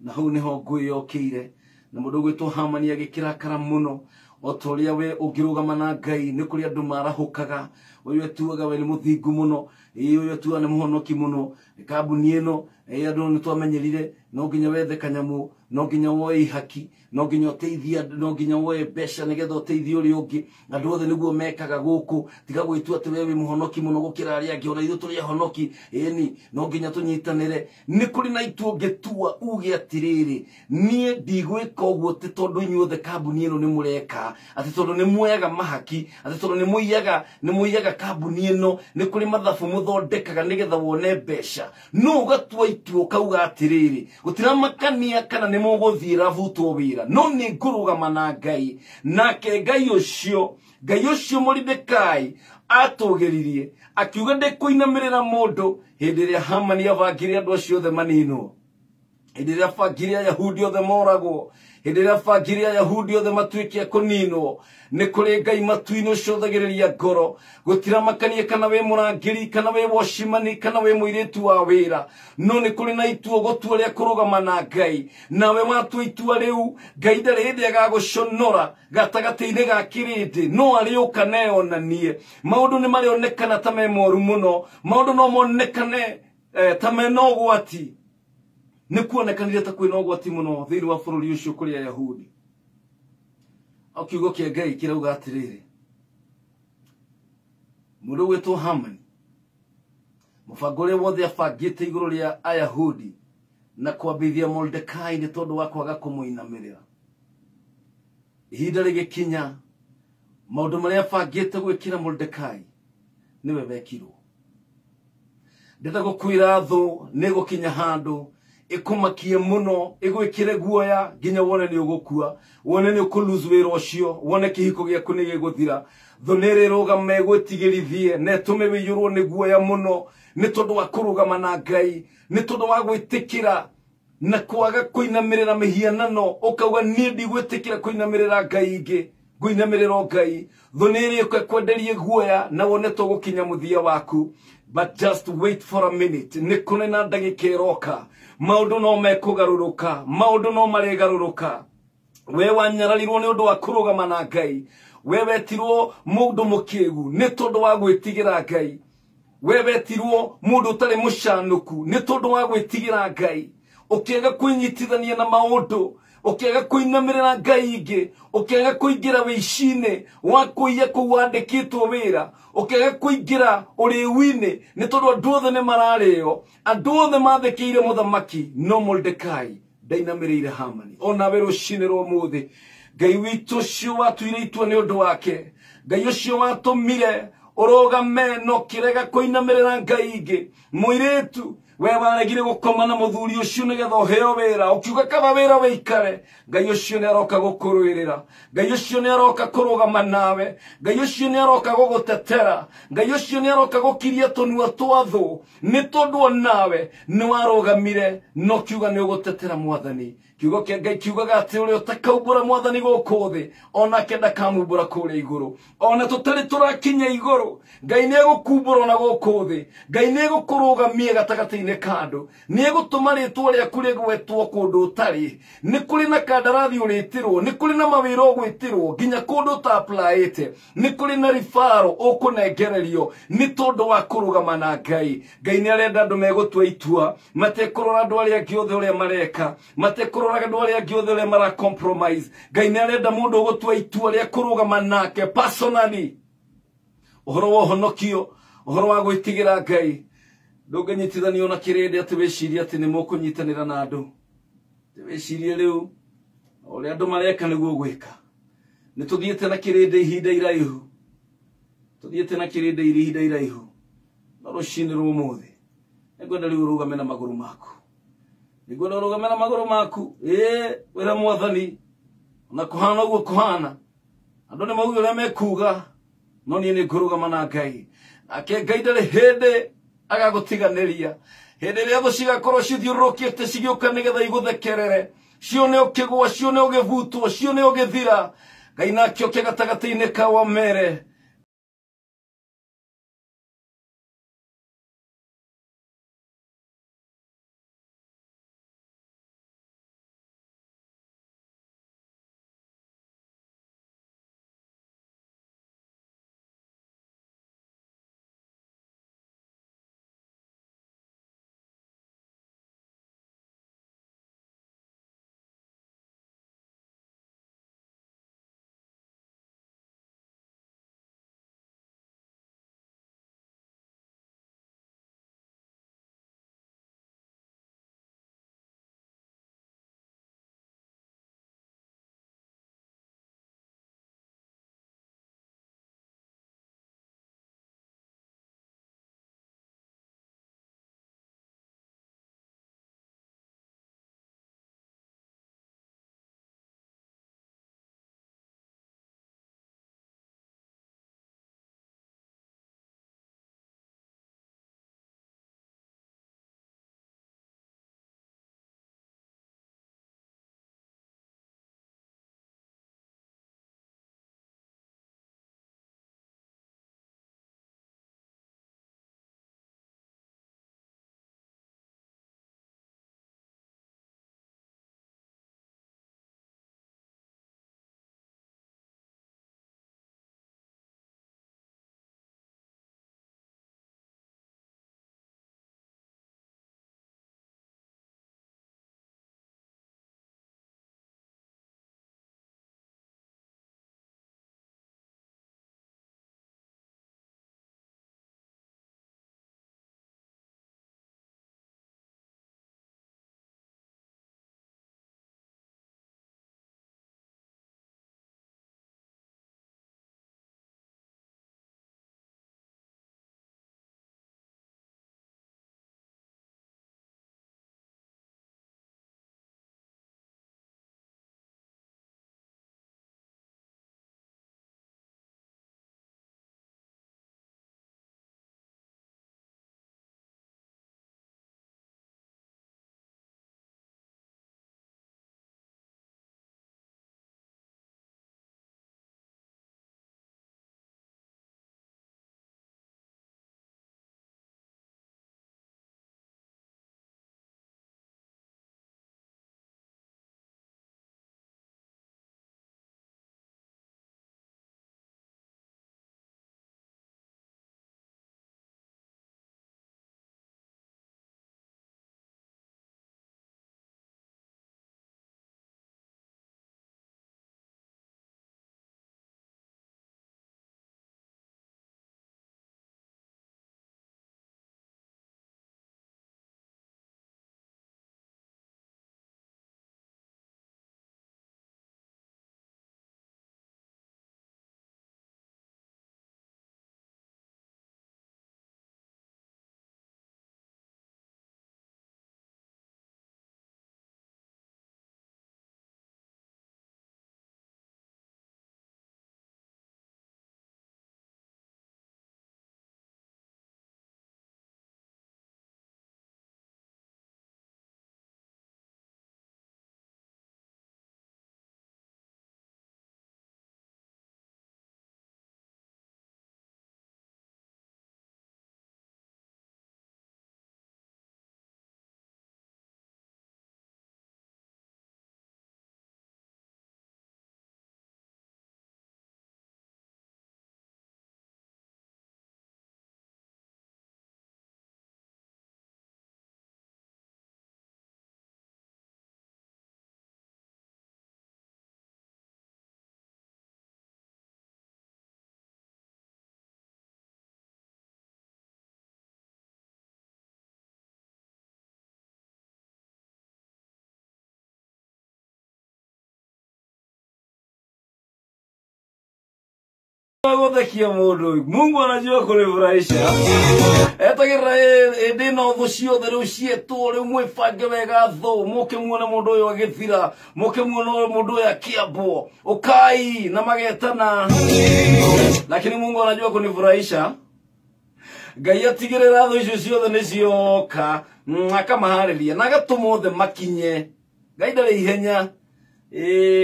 Na hau nĩho ngũĩ yokĩire na mũndũ gwĩtwo Hamani agĩkĩrakara mũno, o ta ũrĩa we ũngĩrũgama na Ngai nĩ kũrĩ andũ marahũkaga. Ũyũ atuaga we nĩ mũthingu mũno, ũyũ atuaga nĩ mũhonoki mũno, kambuni ĩno andũ nĩ twamenyerire no nginya wethe kanyamũ, no nginya woe ihaki, no nginya ũteithia, no nginya woe mbeca nĩgetha ũteithie ũrĩa ũngĩ. Andũ othe nĩguo mekaga gũkũ, tiga gwĩtua atĩ we wĩ mũhonoki mũno gũkĩra arĩa angĩ, ona ithuĩ tũrĩ ahonoki, ĩni no nginya tũnyitanĩre. Nĩ kũrĩ na itua ũngĩtua uge atĩrĩrĩ, niĩ ndigwĩka ũguo ti tondũ inyuothe kambuni ĩno nĩ mũreka, atĩ tondũ nĩ muoyaga mahaki, atĩ tondũ nĩ mũiyaga kambuni ĩno, nĩ kũrĩ mathabu mũthondekaga nĩgetha wone mbeca. No ũgatua itua ũkauga atĩrĩrĩ, gũtiramakania kana nĩ mũgũthiĩ ravutwo wĩra, no nĩ ngũrũgama na Ngai. Nake Ngai ũcio Mordekai atũgĩririe akiuga ndĩkũinamĩrĩra mũndũ. Hĩndĩ ĩrĩa Hamani abangire andũ acio othe maninwo, hĩndĩ ĩrĩa abangire Ayahudi othe moragwo, hĩndĩ ĩrĩa abangire Ayahudi othe matuĩke a kũninwo, nĩ kũrĩ Ngai matu-inĩ ũcũthagĩrĩria ngoro. Gũtiramakania kana wĩ mũrangĩri, kana wĩ wocimani, kana wĩ mũirĩtu wa wĩra, no nĩ kũrĩ na itua ũgũtua rĩa kũrũgama na Ngai. Nawe watua itua rĩu, Ngai ndarĩ hĩndĩ agagũconora gatagatĩ-inĩ ga kĩrĩndĩ, no arĩũka neyonanie. Maũndũ nĩ marĩonekana ta me moru mũno, maũndũ no monekane ta mena ũgwati. Nĩ kuonekanire ta kwĩna ũgwati mũno thĩinĩ wa bũrũri ũcio kũrĩ Ayahudi. O kiugo kĩa Ngai kĩrauga atĩrĩrĩ, mũndũ gwĩtwo Hamani, mũbango ũrĩa wothe abangĩte igũrũ rĩa Ayahudi na kwambithia Mordekai nĩ tondũ wa kwaga kũmũinamĩrĩra. Ihinda rĩgĩkinya, maũndũ marĩa abangĩte gwĩkĩra Mordekai nĩwe wekirwo. Ndenda gũkwĩra thũ nĩ gũkinya handũ ĩkũmakie mũno, ĩgwĩkĩre guoya nginya wone nĩ ũgũkua, wone nĩ ũkũlose wĩra ũcio, wone kĩhiko gĩaku nĩ gĩgũthira. Thũ nĩ ĩrĩrũgama ĩgwĩtigĩrithie na ĩtũme wĩiyũrwo nĩ guoya mũno, nĩ tondũ wa kũrũgama na Ngai, nĩ tondũ wa gwĩtĩkĩra na kwaga kũinamĩrĩra mĩhianano. Ũkauga niĩ ndigwĩtĩkĩra kũinamĩrĩra Ngai ingĩ, ngũinamĩrĩra Ngai. Thũ nĩ ĩrĩũka kwenderie guoya na wone to gũkinya mũthia waku. But just wait for a minute. Nĩ kũrĩ na ndagĩka ĩroka, maũndũ no mekũgarũrũka, maũndũ no marĩgarũrũka. We wanyararirwo nĩ ũndũ wa kũrũgama na Ngai, we wetirwo mũndũ mũkĩgu nĩ tondũ wa gwĩtigĩra Ngai, we wetirwo mũndũ ũtarĩ mũcanũku nĩ tondũ wa gwĩtigĩra Ngai. Ũkĩaga kwĩnyitithania na maũndũ, ũkĩaga kũinamĩrĩra Ngai ingĩ, ũkĩaga kũingĩra wĩici-inĩ wa kũiya kũu wandĩkĩtwo wĩra, ũkĩaga kũingĩra ũrĩu-inĩ nĩ tondũ andũ othe nĩ mararĩo, andũ othe mathĩkĩire mũthamaki, no Mordekai ndainamĩrĩire Hamani. Ona we rũcinĩ rwa ũmũthĩ Ngai witũ ũcio watuire itua nĩ ũndũ wake. Ngai ũcio watũmire ũrũgame no kĩrega kũinamĩrĩra Ngai ingĩ. Mũirĩtu we waregire gũkoma na mũthuri ũcio nĩgetha ũheo wĩra, ũkiuga kaba wĩra wĩikare. Ngai ũcio nĩ aroka gũkũrũĩrĩra. Ngai ũcio nĩ aroka kũrũgama nawe. Ngai ũcio nĩ aroka gũgũtetera. Ngai ũcio nĩ aroka gũkiria tũnua twa thũ, nĩ tondũ o nawe nĩ warũgamire no kiuga nĩ ũgũtetera Mwathani. Kiugo kĩa Ngai kiugaga atĩ ũrĩa ũtakaumbũra Mwathani gũkũ thĩ onake ndakamumbũra kũrĩa igũrũ. Ona tũtarĩ tũrakinya igũrũ, Ngai nĩ egũkumbũra na gũkũ thĩ. Ngai nĩ egũkũrũgamia gatagatĩ-inĩ ka andũ. Nĩ egũtũma rĩĩtwa rĩaku rĩgwetwo kũndũ ũtarĩ. Nĩ kũrĩ na kandarathi ũrĩtĩrwo, nĩ kũrĩ na mawĩra ũgwĩtĩrwo nginya kũndũ ũta-applyĩte. Nĩ kũrĩ na ribaro ũkũnengererio nĩ tondũ wa kũrũgama na Ngai. Ngai nĩ arenda andũ megũtua itua matekũrora andũ arĩa angĩ othe ũrĩa mareka, matekũrora andũ arĩa angĩ othe ũrĩa mara compromise. Ngai nĩ arenda mũndũ ũgũtua itua rĩa kũrũgama nake personally. Ũhoro wa ũhonokio, ũhoro wa gwĩtigĩra Ngai ndũngĩnyitithanio na kĩrĩndĩ atĩ wĩcirie atĩ nĩ mũkũnyitanĩra na andũ. Wĩcirie rĩu ũrĩa andũ mareka nĩguo gwĩka. Nĩ tũthiĩte na kĩrĩndĩ ihinda iraihu, tũthiĩte na kĩrĩndĩ ihinda iraihu, no rũciinĩ rũmũthĩ nĩngwenda rĩu ũrũgame na magũrũ maku. Nĩngwenda ũrũgame na magũrũ maku. Wĩra Mwathani na kũhana ũguo kũhana. Andũ nĩ mauge ũrĩa mekuga, no niĩ nĩ ngũrũgama na Ngai. Nake Ngai ndarĩ hĩndĩ agagũtiganĩria. Hĩndĩ ĩrĩa thũ cigakorwo cithiũrũrũkĩte cigĩũka nĩgetha igũthekerere, cione ũkĩgwa, cione ũgĩbutwo, cione ũgĩthira, Ngai nake oke gatagatĩ-inĩ kao amere Mungu anajua kunifurahisha. Etagira edina udhushio therushie tu ri mwifange wega tho muke muone mundu uyu agithira muke muone mundu uyu akiambo ukai na magetana. Lakini Mungu anajua kunifurahisha. Ngai atigirira tho icio ciothe nicioka akamahariria na agatuma othe makinye. Ngai ndari ihenya.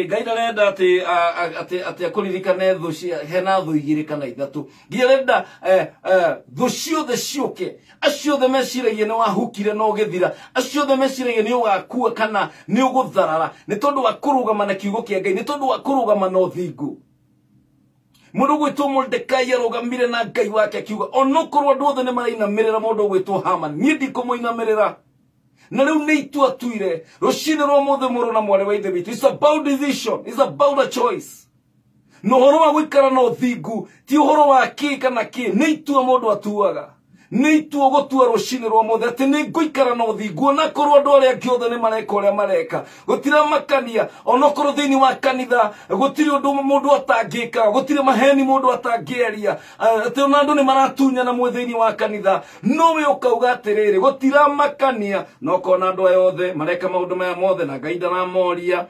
Ngai ndarenda ati akuririkane thu hena thu igiri kana ithatu. Ngai arenda thu ciothe ciuke. Acio othe meciragia ni wahukire no githira. Acio othe meciragia ni ugakua kana ni ugutharara. Ni tondu wa kurugama na kiugo kia Ngai, ni tondu wa kurugama na uthingu. Mundu gwitwo Mordekai arugamire na Ngai wake akiuga onokorwo andu othe ni marainamirira mundu gwitwo Haman, ni ndikumuinamirira. Na leo ni itua tuire rushine rwa mothe muru na mwale wa ithe bitu. It's about decision, it's about a choice. No horo wa gwikara no thingu ti horo wa ki kana ki, ni itua mundu atuaga. Ni itua gutua rushine rwa mothe ati ni gwikara no thingu na korwo andu aria angi othe ni mareka uria mareka. Gutira makania onokorwo thiini wa kanitha gutiri undu mundu atangika, gutiri maheni mundu atangieria ati ona andu ni maratunya na mwithiini wa kanitha. No we ukauga atiriri gutira makania no kona andu aya othe mareka maundu maya mothe na Ngai ndaramoria.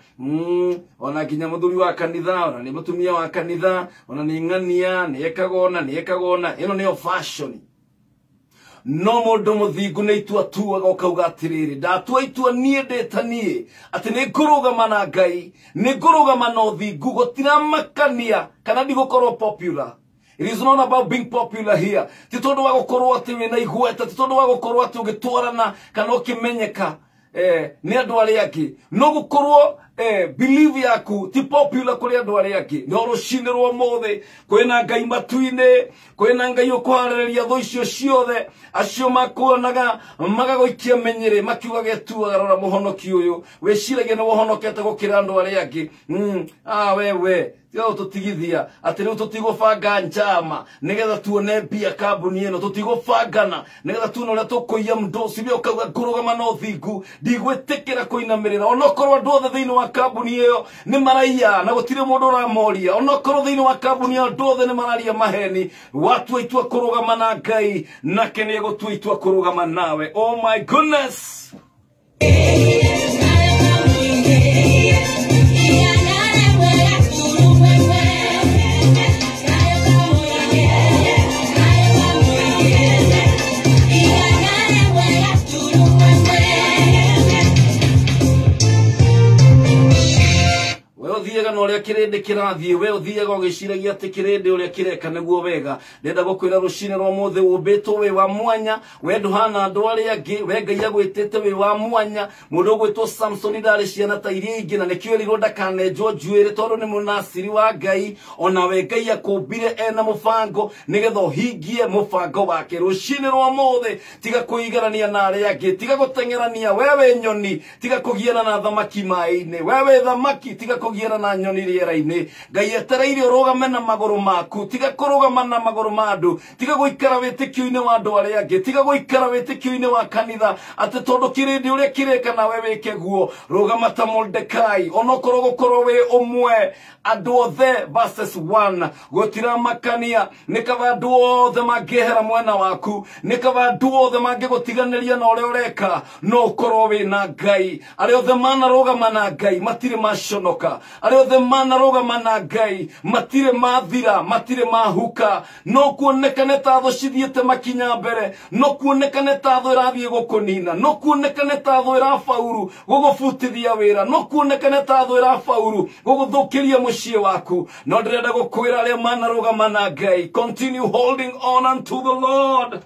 Ona nginya muthuri wa kanitha, ona ni mutumia wa kanitha, ona ni ng'ania ni ekagona ino niyo fashion. No mundu muthingu ni itua tuaga ukauga atiriri ndatua itua nie ndeta nie ati ni ngurugama na Ngai, ni ngurugama na uthingu gutira makania kana ndigukorwo popular. It is not about being popular here. Ti tondu wa gukorwo ati wina igweta, ti tondu wa gukorwo ati ugitwarana kana ukimenyeka ni andu aria angi. No gukorwo believe yaku ti popular kuri andu aria angi. No rushine rwa mothe kwina Ngai matuine, kwina Ngai ukuharereria tho icio ciothe acio makuonaga magagoikia menyere makiuga getua garora muhonoki uyu weciragia ni wohonokete gukira andu aria angi. Wewe Tiyo tutigithia ati riu tutigubanga njama nigetha tuone mbia kambuni ino, tutigubangana nigetha tuone uria tukuiya mdosi bi ukauga ngurugama no thingu ndigwitikira kuinamirira. Onokorwo andu othe thiini wa kambuni iyo ni maraiya na gutire mundu uramoria, onokorwo thiini wa kambuni iyo andu othe ni mararia maheni, watu itua kurugama na Ngai nake ni gutua itua kurugama nawe. Oh my goodness. No ria kirende kirathie we uthiaga ugiciragia ati kirende uria kireka niguo wega. Ndenda gukwira rushine rwa mothe ubitwo we wa mwanya, we nduhana andu aria angi, we Ngai agwitite we wa mwanya. Mundu gwitwo Samson ndari ciana ta iria ingi na nikio rirwo ndakanenjwo njuire tondu ni munasiri wa Ngai. Ona we Ngai akumbire ena mufango nigetha uhingie mufango wake. Rushine rwa mothe tiga kuigarania na aria angi, tiga gutengerania wewe nyoni, tiga kugiana na thamaki mai-ini, wewe thamaki tiga kugiana na nyoni riera-ini. Ngai etereire urugame na maguru maku, tiga kurugama na maguru ma andu, tiga guikara witikio-ini wa andu aria angi, tiga guikara witikio-ini wa kanitha ati tondu kirindi uria kireka na wewe wike guo. Rugama ta Mordekai onokorwo gukorwo we umwe andu othe. Verses 1 gutira makania nikaba andu othe mangihera mwena waku, nikaba andu othe mangigutiganiria na uria ureka, no ukorwo we na Ngai. Aria othe manarugama na Ngai matire maconoka, aria othe manarugama na Ngai matire mathira, matire mahuka. No kuonekane ta tho cithiete makinya mbere, no kuonekane ta tho irathie gukunina, no kuonekane ta tho irafauru gugubutithia wira, no kuonekane ta tho irafauru guguthukiria mucii waku. No ndirenda gukwira aria manarugama na Ngai, continue holding on unto the Lord.